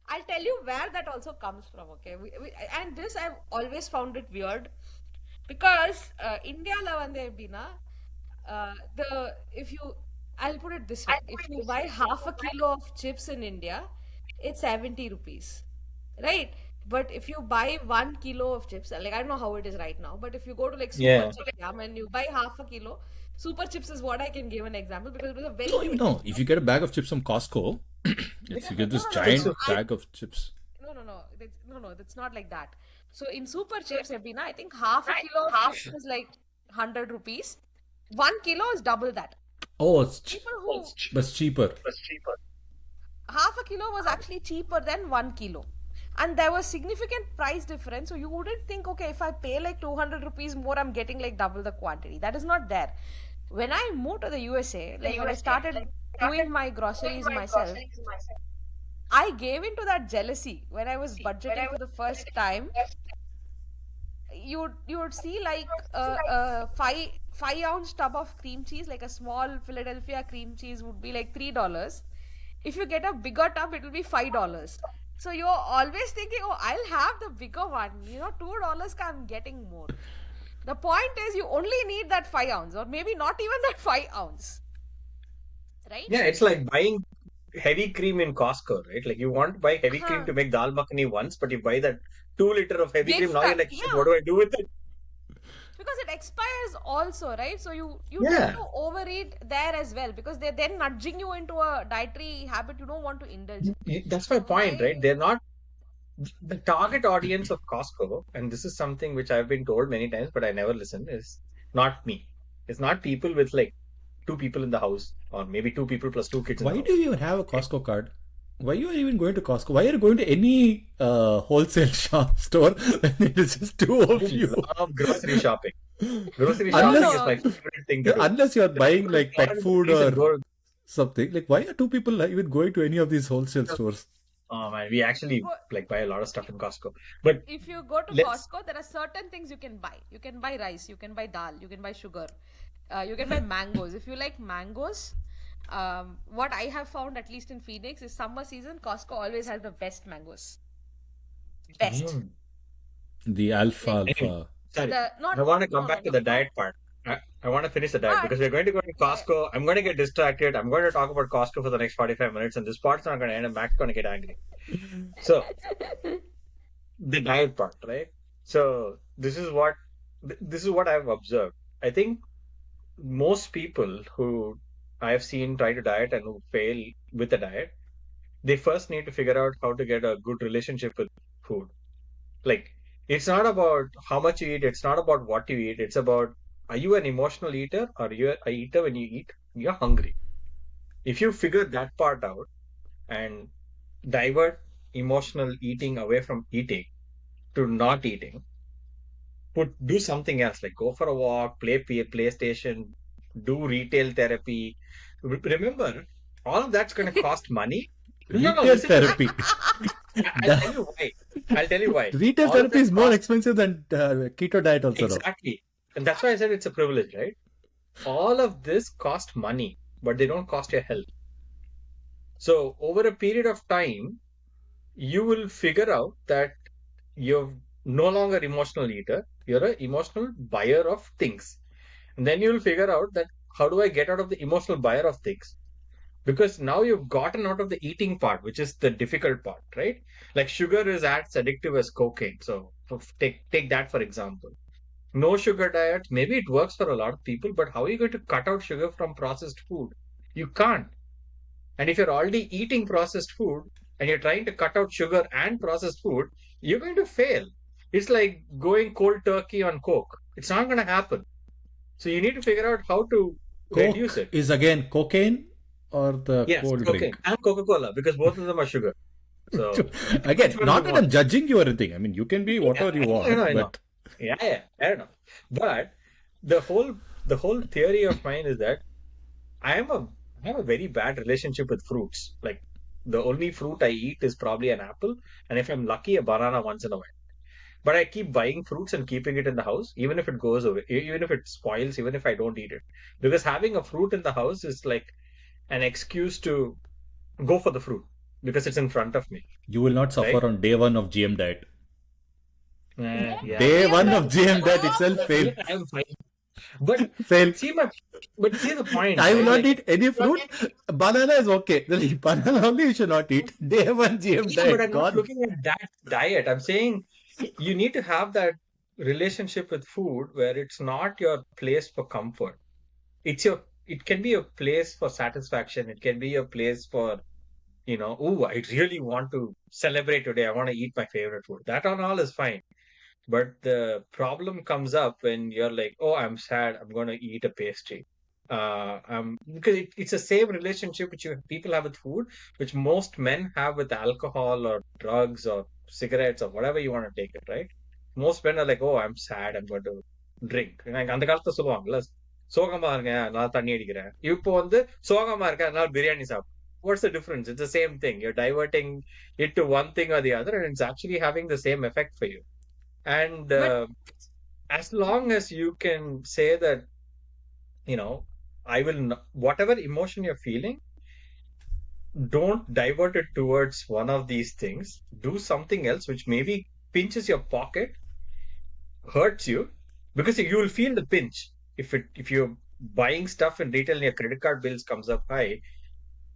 I'll tell you where that also comes from, okay? And this I've always found it weird because India la vande eppdina, if you, I'll put it this way, if you buy half a kilo of chips in India, it's 70 rupees, right? But if you buy 1 kilo of chips, like I don't know how it is right now, but if you go to like Super Yeah. Chips, yeah, and you buy half a kilo, Super Chips is what I can give an example because it was a very No, big. no. If you get a bag of chips from Costco, you get this No, giant So bag of chips. no, that's not like that. So in Super Chips, Abhina, I think half a kilo of chips is like 100 rupees. 1 kilo is double that. Oh, it's People who but it's cheaper. half a kilo was actually cheaper than 1 kilo. And there was significant price difference. So you wouldn't think, okay, if I pay like 200 rupees more, I'm getting like double the quantity. That is not there. When I moved to the USA, like when I started doing my groceries myself, I gave into that jealousy when I was budgeting for the first time. You would see like a five ounce tub of cream cheese, like a small Philadelphia cream cheese would be like $3. If you get a bigger tub, it will be $5. So you're always thinking, oh, I'll have the bigger one. $2 I'm getting more. The point is, you only need that 5 ounce, or maybe not even that 5 ounce, right? yeah, it's like buying heavy cream in Costco, right? Like you want to buy heavy cream Huh. to make dal makhani once, but you buy that 2 liter of heavy Big cream. Now you're fat, like, shit, yeah. what do I do with it? Because it expires also, right? So you Yeah. tend to overeat there as well because they're then nudging you into a dietary habit you don't want to indulge in. That's my So point, right? my They're not the target audience of Costco, and this is something which I've been told many times, but I never listen, is not me. It's not people with like 2 people in the house, or maybe 2 people plus 2 kids in the Why house. do you even have a Costco card? Why you are even going to Costco? Why are you going to any wholesale store when it is just two of I you? love grocery shopping. Grocery no, shopping Unless is my no. favorite thing to do. unless you are buying like Go pet into food cities and or go. something, like why are two people even going to any of these wholesale stores? Oh man, we actually Go- like buy a lot of stuff in Costco. But If you go to let's Costco, there are certain things you can buy. You can buy rice, you can buy dal, you can buy sugar, you can buy mangoes. If you like mangoes, what I have found, at least in Phoenix, is summer season, Costco always has the best mangoes. Best. Mm. The Like Anyway, alfalfa. sorry. the I want to come no, no, back to no, the not diet part. I want to finish the diet ah, because we're going to go to yeah, Costco. I'm going to get distracted. I'm going to talk about Costco for the next 45 minutes, and this part's not going to end, and Mac's going to get angry. So, the diet part, right? So, this is what I've observed. I think most people who I've seen try to diet and who fail with the diet, they first need to figure out how to get a good relationship with food. Like, it's not about how much you eat, it's not about what you eat, it's about, are you an emotional eater or are you a eater? When you eat, you're hungry. If you figure that part out and divert emotional eating away from eating to not eating, do something else, like go for a walk, play PlayStation, do retail therapy. Remember, all of that's going to cost money. No, Retail listen to me. therapy. I'll The tell you why. I'll tell you why. retail All of therapy that is more cost. expensive than keto diet also now. Exactly. And that's why I said it's a privilege, right? All of this cost money, but they don't cost your health. So over a period of time, you will figure out that you're no longer emotional eater, you're an emotional buyer of things. And then you'll figure out that how do I get out of the emotional buyer of things? Because now you've gotten out of the eating part, which is the difficult part, right? Like sugar is as addictive as cocaine. So take that for example. No sugar diet, maybe it works for a lot of people, but how are you going to cut out sugar from processed food? You can't. And if you're already eating processed food and you're trying to cut out sugar and processed food, you're going to fail. It's like going cold turkey on Coke. It's not going to happen. So you need to figure out how to reduce Coke it. is again cocaine or the Yes, cold cocaine drink. and Coca-Cola because both of them are sugar. So pick which Again, one you not that want. I'm judging you or anything. I mean, you can be Yeah, whatever you I want, know. but Yeah, I don't know. But the whole the whole theory of mine is that I am a I have a very bad relationship with fruits. Like the only fruit I eat is probably an apple, and if I'm lucky, a banana once in a while. But I keep buying fruits and keeping it in the house, even if it goes away, even if it spoils, even if I don't eat it. Because having a fruit in the house is like an excuse to go for the fruit because it's in front of me, you will not right? suffer on day one of GM diet. Yeah. Day GM one diet of is GM diet so itself fail. I'm fine. But Fail. see my, but see the point, I will right? not Like, eat any fruit. Banana is okay. Banana only you should not eat. Day one GM yeah, but diet I'm not gone. looking at that diet. I'm saying you need to have that relationship with food where it's not your place for comfort. It can be a place for satisfaction. It can be a place for, oh, I really want to celebrate today. I want to eat my favorite food. That on all is fine. But the problem comes up when you're like, oh, I'm sad. I'm going to eat a pastry. Because it's the same relationship which people have with food, which most men have with alcohol or drugs or cigarettes or whatever you want to take it, right? Most men are like, oh, I'm sad. I'm going to drink. அந்த காலத்துல சொல்லுவாங்கல்ல சோகமா இருக்கேன் நான் தண்ணி அடிக்கிறேன் இப்போ வந்து சோகமா இருக்கேன் அதனால பிரியாணி சாப்பிடு. What's the difference? It's the same thing. You're diverting it to one thing or the other, and it's actually having the same effect for you. And but as long as you can say that, you know, I will not, whatever emotion you're feeling, don't divert it towards one of these things. Do something else which maybe pinches your pocket, hurts you, because you will feel the pinch. If you're buying stuff in retail and your credit card bills comes up high,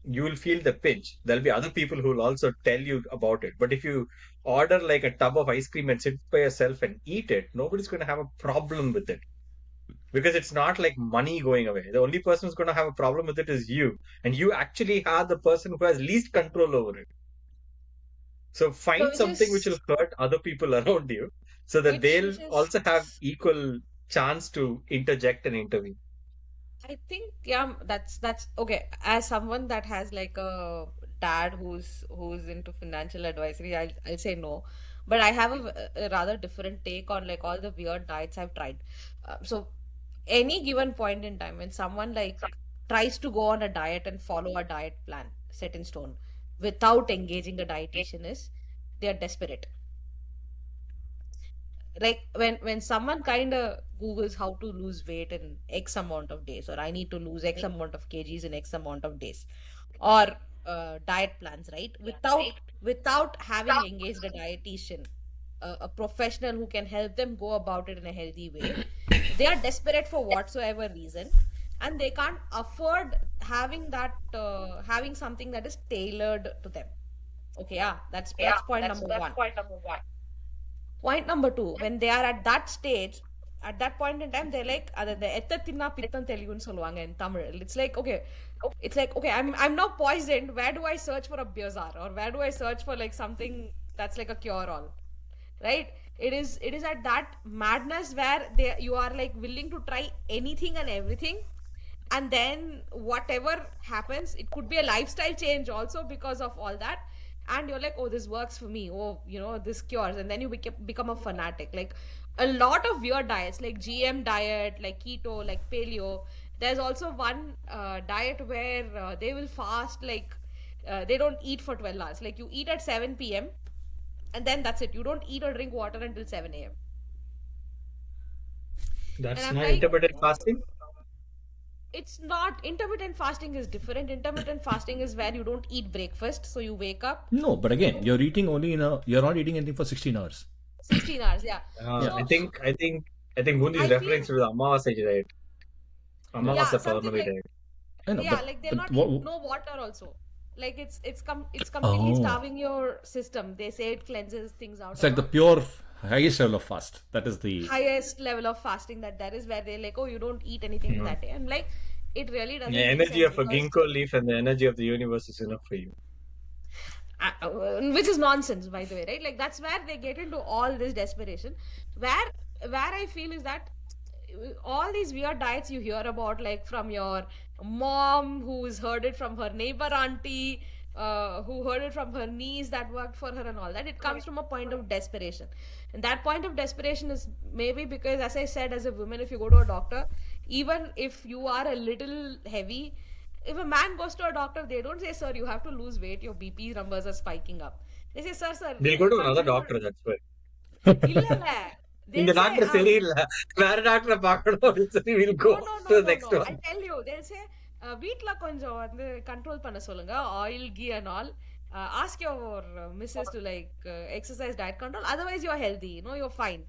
you will feel the pinch. There'll be other people who will also tell you about it. But if you order like a tub of ice cream and sit by yourself and eat it, nobody's going to have a problem with it because it's not like money going away. The only person who's going to have a problem with it is you, and you actually are the person who has least control over it. So so find which something which is will hurt other people around you so that they'll which is also have equal chance to interject and intervene. I think yeah, that's okay. As someone that has like a dad who's into financial advisory, I'll say no. But I have a rather different take on like all the weird diets I've tried. So any given point in time when someone like tries to go on a diet and follow a diet plan set in stone, without engaging a dietitian is they are desperate. Like when someone kind of googles how to lose weight in x amount of days, or I need to lose x amount of kgs in x amount of days, or diet plans, right, without having engaged a dietitian, a professional who can help them go about it in a healthy way, they are desperate for whatsoever reason, and they can't afford having something that is tailored to them. Okay, yeah, that's point number one. Point number two, when they are at that stage, at that point in time, they're like, the etta tinna pittan teliyunu solluvaanga in Tamil. It's like, okay, I'm now poisoned. Where do I search for a bazaar, or where do I search for like something that's like a cure all, right? It is at that madness where you are like willing to try anything and everything, and then whatever happens, it could be a lifestyle change also because of all that, and you're like, oh, this works for me, oh, this cures, and then you become a fanatic. Like a lot of weird diets, like GM diet, like keto, like paleo. There's also one diet where they will fast, like they don't eat for 12 hours. Like you eat at 7 p.m. and then that's it, you don't eat or drink water until 7 a.m. And That's I'm not like, intermittent fasting. it's not. Intermittent fasting is different. Intermittent fasting is where you don't eat breakfast, so you wake up No, but again, you're eating only you're not eating anything for 16 hours. 16 hours, yeah. I So think Bundi I is feel, referring to the Amavasya diet, Yeah. yeah, Amavasya something Purnami like, diet. I know, yeah, like they'll not eat what, no water also. Like it's completely oh, starving your system. They say it cleanses things out it's and like the all. pure highest level of fast. That is the Highest level of fasting that there is, where they're like, oh, you don't eat anything in Mhm. that day. I'm like, it really The doesn't make energy sense of a because ginkgo leaf and the energy of the universe is enough for you. which is nonsense, by the way, right? Like that's where they get into all this desperation, where I feel is that all these weird diets you hear about, like from your mom who's heard it from her neighbor auntie, who heard it from her niece that worked for her and all that, it comes from a point of desperation. And that point of desperation is maybe because, as I said, as a woman, if you go to a doctor, even if you are a little heavy, if a man goes to a doctor, they don't say, sir, you have to lose weight, your BP numbers are spiking up. They say, sir, They'll go to another continue. doctor, that's why. இல்ல இல்ல இந்த they'll say, doctor சரியில்லை, வேற டாக்டரை பார்க்கணும் அப்படின்னு சொல்லி we'll no go no to no the no next no one. I'll tell you, they'll say, வீட்ல கொஞ்சம் வந்து கண்ட்ரோல் பண்ண சொல்லுங்க, ஆயில் கீ and all. Ask your missus to like exercise, diet control, otherwise you're healthy, you're fine.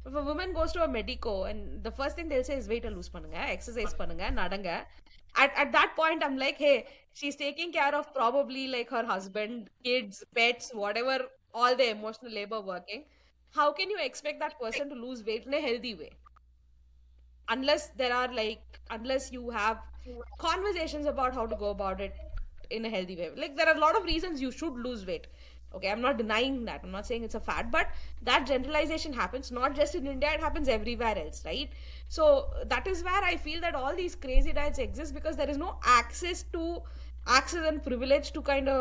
If a woman goes to a medico and the first thing they'll say is weight lose பண்ணுங்க, exercise பண்ணுங்க, நடங்க. At that point I'm like, hey, she's taking care of probably like her husband, kids, pets, whatever, all the emotional labor working. How can you expect that person to lose weight in a healthy way? Unless you have conversations about how to go about it in a healthy way. Like there are a lot of reasons you should lose weight. Okay, I'm not denying that, I'm not saying it's a fad, but that generalization happens not just in India, it happens everywhere else, right? So that is where I feel that all these crazy diets exist, because there is no access and privilege to kind of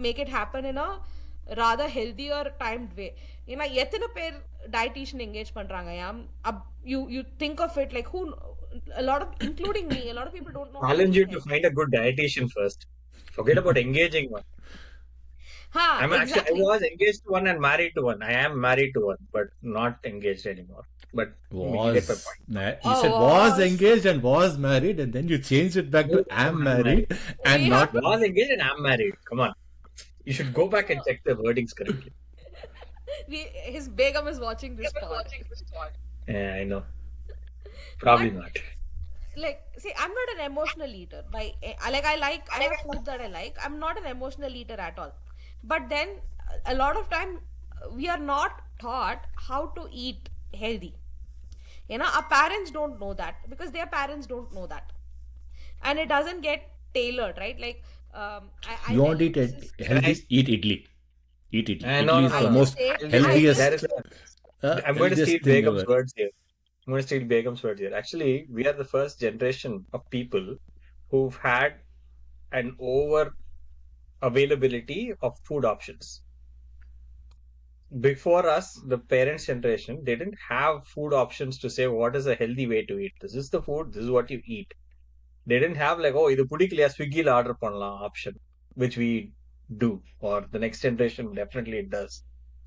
make it happen in a rather healthier timed way. ஏன்னா எத்தனை பேர் dietitian engage பண்றாங்க? You think of it like who, a lot of, including me, a lot of people don't know how to Challenge you eat to healthy. find a good dietitian first. Forget about engaging one. I Exactly. was engaged to one and married to one. I am married to one, but not engaged anymore. But you get my was point. you said was engaged and was married, and then you changed it back to No, am I'm married married. and We not. have to, Was engaged and I'm married. Come on. You should go back and so check the wordings correctly. his Begum is watching this pod. Yeah, I know. Probably But not. like, see, I'm not an emotional eater. I have food that I like. I'm not an emotional eater at all. But then a lot of time we are not taught how to eat healthy. Our parents don't know that, because their parents don't know that, and it doesn't get tailored, right? Like, I'll You tell want to you, eat this is, healthy? Guys, Eat idli. Eat idli. no, Idli no, is no, the I no. will most say, I'll I just, healthiest will, there is I'm going to steal healthiest thing Begum's ever. words here. I'm going to steal Begum's words here. Actually, we are the first generation of people who've had an over availability of food options. Before us, the parents' generation, they didn't have food options to say what is a healthy way to eat. This is the food, this is what you eat. They didn't have like, oh, இது பிடிக்கலையா, Swiggy order பண்ணலாம் option, which we do, or the next generation definitely does,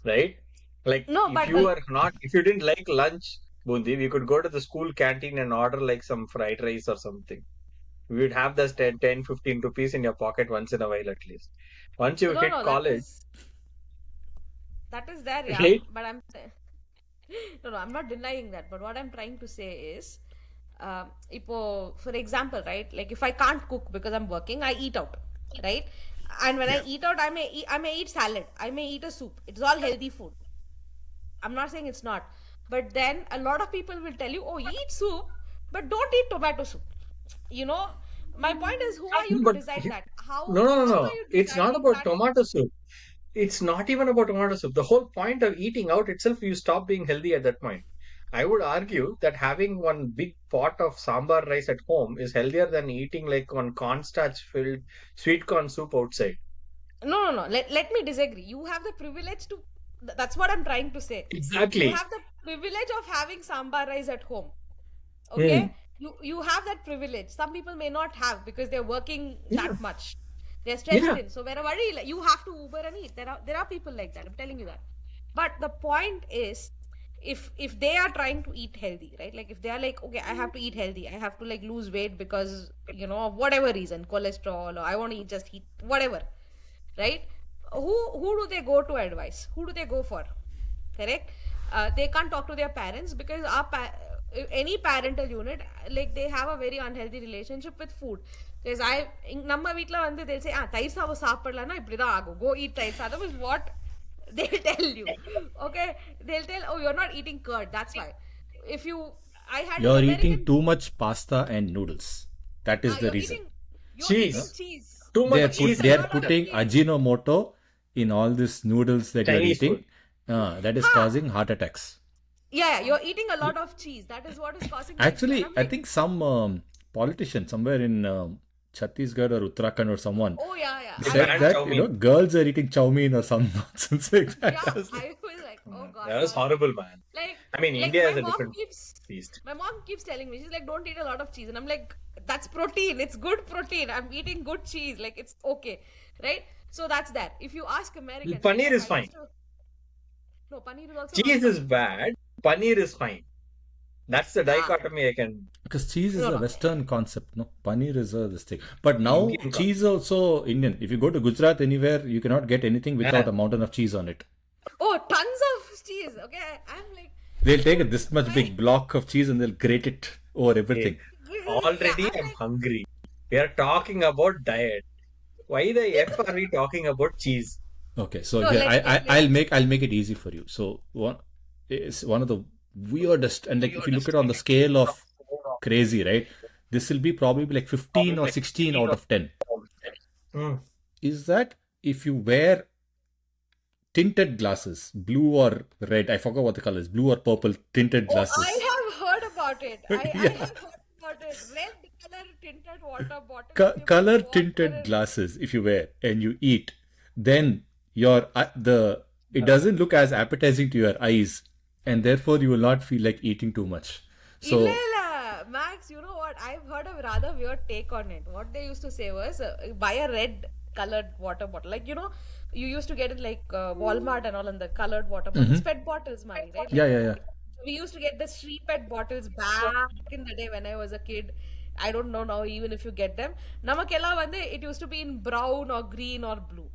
right? Like No, if but you are not, if you didn't like lunch, Bundi, we could go to the school canteen and order like some fried rice or something. We would have this 10, 10, 15 rupees in your pocket once in a while at least. Once you no, hit no, college, that is there, yeah. right? But no, I'm not denying that. But what I'm trying to say is, for example, right? Like if I can't cook because I'm working, I eat out, right? And when I eat out, I may eat salad, I may eat a soup. It's all healthy food. I'm not saying it's not. But then a lot of people will tell you, oh, eat soup, but don't eat tomato soup. You know, my point is, who are you to But decide that? no, no, no, How no. are you It's not deciding about that? tomato soup. It's not even about tomato soup. The whole point of eating out itself, you stop being healthy at that point. I would argue that having one big pot of sambar rice at home is healthier than eating like one cornstarch filled sweet corn soup outside. No. Let me disagree. You have the privilege to. That's what I'm trying to say. You Exactly. have the privilege of having sambar rice at home. Hmm. Okay? You have that privilege. Some people may not have because they're working Yeah. that much. They're stretched Yeah. thin. So wherever you have to Uber and eat. There are people like that. I'm telling you that. But the point is, if they are trying to eat healthy, right? Like if they are like, okay, I have to eat healthy, I have to like lose weight because of whatever reason, cholesterol, or I want to eat whatever, right? Who do they go to advice? Who do they go for? Correct. They can't talk to their parents because any parental unit, like they have a very unhealthy relationship with food. Because நம்ம வீட்ல வந்து they'll say தயிர் சாதம் சாப்பிடலன்னா இப்படிதான் ஆகும், go eat தயிர் சாதம் is what they'll tell you. Okay, they'll tell, oh, you're not eating curd, that's why. If you I had an You're American. eating too much pasta and noodles. That is the You're reason. eating Cheese. cheese. Too They much are cheese they and are Lot of butter. putting cheese. Ajinomoto in all these noodles that you are Chinese eating. food. That is causing heart attacks. Yeah, you're eating a lot of cheese. That is what is causing cheese. And Actually, I'm I like, think some politician somewhere in Chhattisgarh or Uttarakhand or someone oh yeah. They said banned that chow mein. girls are eating chow mein or some nonsense like that. Yeah, I was like, I was like, oh god, That was no. horrible, man. Like, I mean, like India is a different beast. my mom keeps telling me, she's like, don't eat a lot of cheese, and I'm like, that's protein. It's good protein. I'm eating good cheese. Like, it's okay, right? So that's that. If you ask Americans, Paneer like, is I fine. used to, no, paneer is also not Cheese is fine. bad. Paneer is fine. That's the Ah, dichotomy I can. because cheese is a no. Western concept, no? Paneer is this thing. But now Indian cheese is also Indian. If you go to Gujarat anywhere, you cannot get anything without Yeah. a mountain of cheese on it. Oh, tons of cheese. Okay, I'm like, They'll take this much big block of cheese and they'll grate it over everything. Already yeah, I'm hungry. We are talking about diet. Why the F are we talking about cheese? Okay, so No, here I'll make it easy for you. So one is one of the weirdest, and like if you look at it on the scale of crazy, right? This will be probably like 15 or 16 out of 10. Hmm. Is that if you wear tinted glasses, blue or red, I forgot what the color is, blue or purple tinted oh, glasses. I have heard about it. I Yeah. have heard about it. Red color tinted water bottle. Color tinted glasses, if you wear and you eat, then your it doesn't look as appetizing to your eyes, and therefore you will not feel like eating too much. So Illa, Max, you know what? I've heard a rather weird take on it. What they used to say was buy a red colored water bottle. Like, you used to get it like Walmart and all in the colored water bottles, PET bottles, money, right? yeah. We used to get the Shree PET bottles back in the day when I was a kid. I don't know now, even if you get them. Namakella vande, it used to be in brown or green or blue.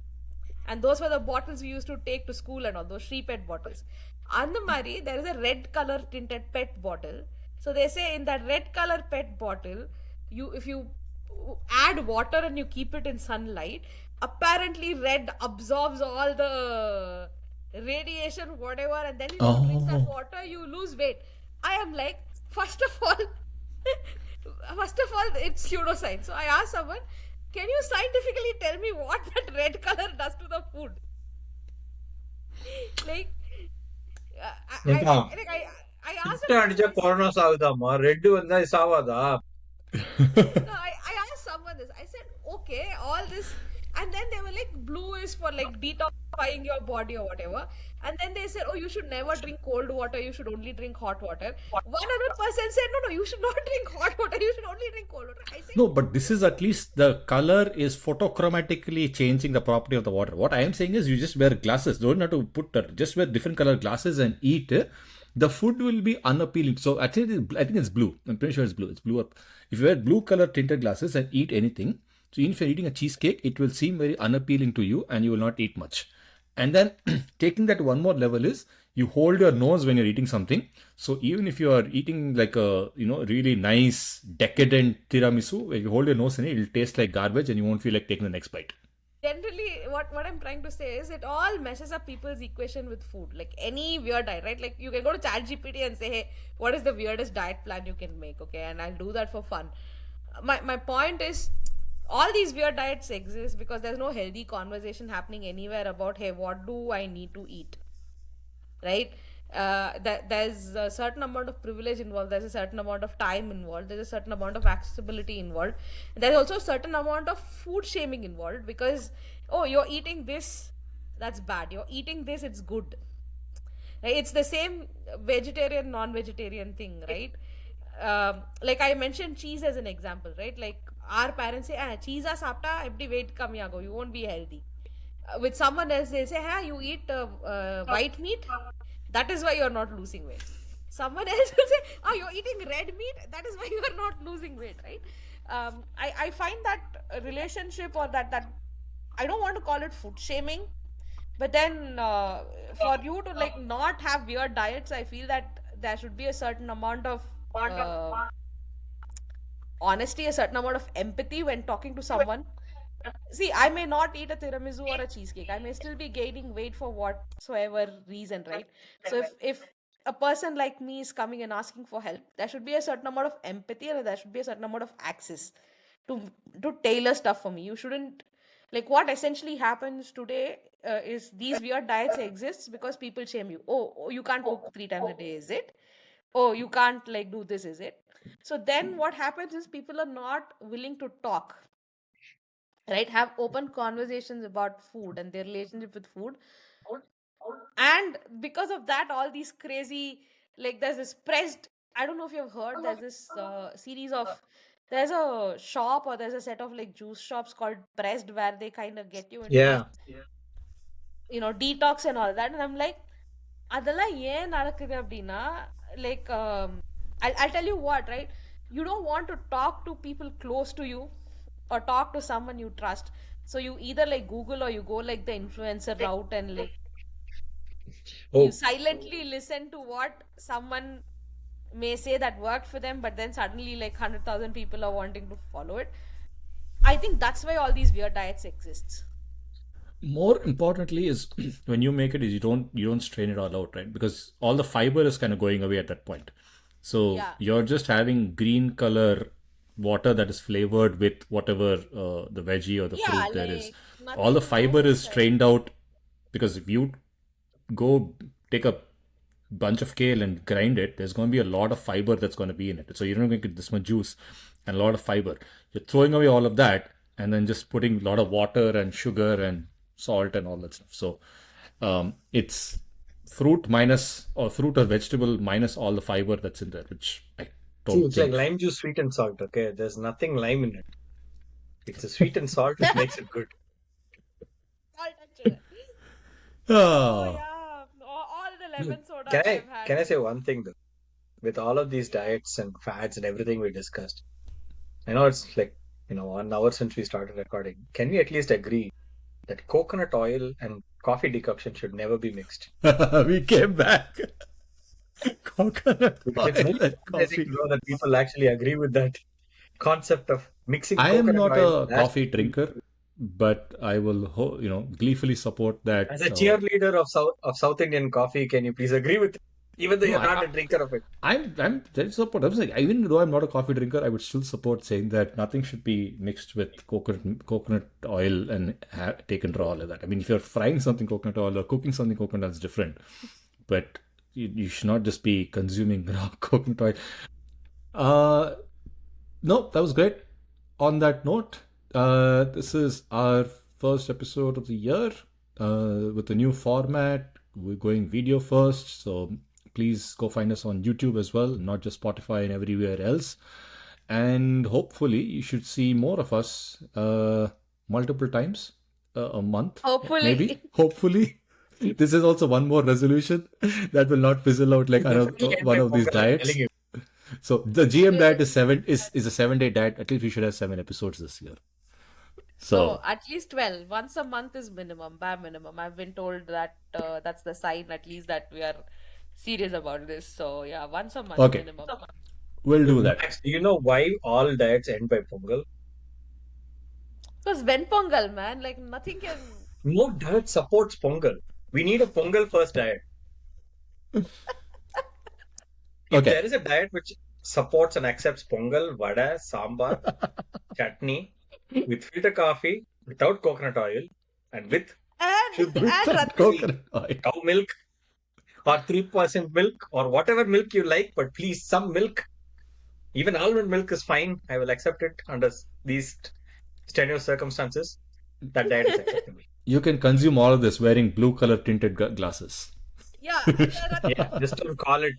And those were the bottles we used to take to school and all, those Shree PET bottles. On the Mari, there is a red color tinted PET bottle. So they say in that red color PET bottle, if you add water and you keep it in sunlight, apparently red absorbs all the radiation, whatever, and then if you drink that Oh. water, you lose weight. I am like, first of all, it's pseudoscience. So I asked someone, can you scientifically tell me what that red color does to the food? Like, I asked Sister him அடிச்சா this. Corona சாகுதாமா red வந்தா சாவாதா No, I asked someone this. I said, okay, all this. And then they were like, blue is for like detoxifying your body or whatever. And then they said, oh, you should never drink cold water, you should only drink hot water. One other person said, no, you should not drink hot water, you should only drink cold water. I said, No, but this is at least the color is photochromatically changing the property of the water. What I am saying is you just wear glasses. Don't have to put just wear different color glasses and eat. The food will be unappealing. So actually, I think it's blue. I'm pretty sure it's blue. It's blue up. If you wear blue color tinted glasses and eat anything, so even if you're eating a cheesecake, it will seem very unappealing to you and you will not eat much. And then taking that one more level is you hold your nose when you're eating something. So even if you are eating like a really nice decadent tiramisu, when you hold your nose in it, it'll taste like garbage and you won't feel like taking the next bite. generally what I'm trying to say is it all messes up people's equation with food. Like any weird diet, right? Like you can go to ChatGPT and say, hey, what is the weirdest diet plan you can make? Okay, and I'll do that for fun. My point is all these weird diets exist because there's no healthy conversation happening anywhere about, hey, what do I need to eat? Right? There's a certain amount of privilege involved, there's a certain amount of time involved, there's a certain amount of accessibility involved, there's also a certain amount of food shaming involved because, oh, you're eating this, that's bad, you're eating this, it's good. Right? It's the same vegetarian non-vegetarian thing, right? Like I mentioned cheese as an example, right? Like our parents say, cheese sapta, every weight kamiyago, you won't be healthy. With someone else, they'll say, you eat white meat, that is why you're not losing weight. Someone else will say, you're eating red meat, that is why you are not losing weight, right? I find that relationship or that I don't want to call it food shaming, but then for you to like not have weird diets, I feel that there should be a certain amount of honesty, a certain amount of empathy when talking to someone. See, I may not eat a tiramisu or a cheesecake. I may still be gaining weight for whatsoever reason, right? So if a person like me is coming and asking for help, there should be a certain amount of empathy and there should be a certain amount of access to tailor stuff for me. You shouldn't like what essentially happens today is these weird diets exist because people shame you. Oh, you can't cook 3 times a day, is it? Oh, you can't like do this, is it? So then what happens is people are not willing to talk, right? Have open conversations about food and their relationship with food. And because of that, all these crazy, like there's this pressed, I don't know if you've heard, there's this series of, there's a shop or there's a set of like juice shops called Pressed where they kind of get you into Yeah. detox and all that. And I'm like, அதெல்லாம் ஏன் நடக்குது அப்படின்னா like I'll tell you what, right? You don't want to talk to people close to you or talk to someone you trust, so you either like Google or you go like the influencer route and like you silently listen to what someone may say that worked for them, but then suddenly like 100,000 people are wanting to follow it. I think that's why all these weird diets exist. More importantly is when you make it is you don't strain it all out, right? Because all the fiber is kind of going away at that point. So you're just having green color water that is flavored with whatever the veggie or the fruit there is. All the fiber is strained out because if you go take a bunch of kale and grind it, there's going to be a lot of fiber that's going to be in it. So you're not going to get this much juice and a lot of fiber. You're throwing away all of that and then just putting a lot of water and sugar and salt and all that stuff. So it's fruit or vegetable minus all the fiber that's in there, which I don't it's like lime juice, sweet and salt. Okay, there's nothing lime in it. It's a sweet and salt that makes it good. Oh yeah, all the lemon soda I've had. Can I say one thing though? With all of these diets and fads and everything we discussed, I know it's like 1 hour since we started recording. Can we at least agree that coconut oil and coffee decoction should never be mixed? We came back. Coconut oil and coffee. To know that people actually agree with that concept of mixing. I am not a coffee drinker, but I will gleefully support that. As a cheerleader of South Indian coffee, can you please agree with it? Even though you're not a drinker of it. I'm support. I was like, even though I'm not a coffee drinker, I would still support saying that nothing should be mixed with coconut oil and taken raw like that. I mean, if you're frying something coconut oil or cooking something coconut, that's different. But you should not just be consuming raw coconut oil. No, that was great. On that note, this is our first episode of the year with a new format, we're going video first, so please go find us on YouTube as well, not just Spotify and everywhere else. And hopefully you should see more of us multiple times a month. Hopefully. Maybe. Hopefully. This is also one more resolution that will not fizzle out like one of these diets. So the GM diet is a 7-day diet. At least we should have 7 episodes this year. So At least 12. Once a month is minimum, bare minimum. I've been told that that's the sign at least that we are serious about this. So yeah, once a month Okay. minimum. we'll do that. Max, do you know why all diets end by Pongal? Because when Pongal, man, like nothing can. No diet supports Pongal. We need a Pongal first diet. If Okay. there is a diet which supports and accepts Pongal, vada, sambar, chutney, with filter coffee, without coconut oil, and with And Without Ratna, coconut oil. cow milk or 3% milk or whatever milk you like, but please some milk. Even almond milk is fine. I will accept it under these strenuous circumstances. That diet is acceptable. You can consume all of this wearing blue color tinted glasses. yeah, Ratna, Yeah, just don't call it.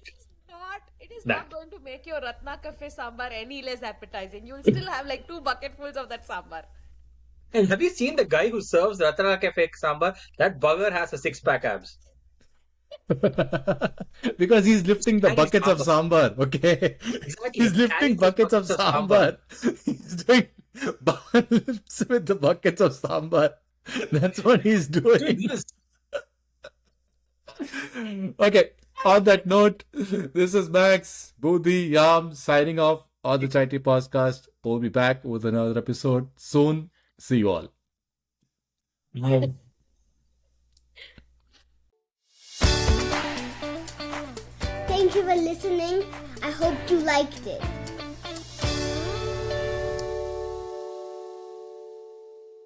it is That. not going to make your Ratna Cafe sambar any less appetizing. You'll still have like 2 bucketfuls of that sambar. And have you seen the guy who serves Ratana Cafe sambar? That bugger has a 6-pack abs. Because he's lifting the Chinese buckets of sambar, okay? Exactly. He's lifting Carrying buckets of buckets of sambar. sambar. He's doing bar lifts with the buckets of sambar. That's what he's doing. Dude, this- Okay, on that note, this is Max, Bodhi, Yam signing off on the Chai Tea Podcast. We'll be back with another episode soon. See you all. Thank you for listening. I hope you liked it.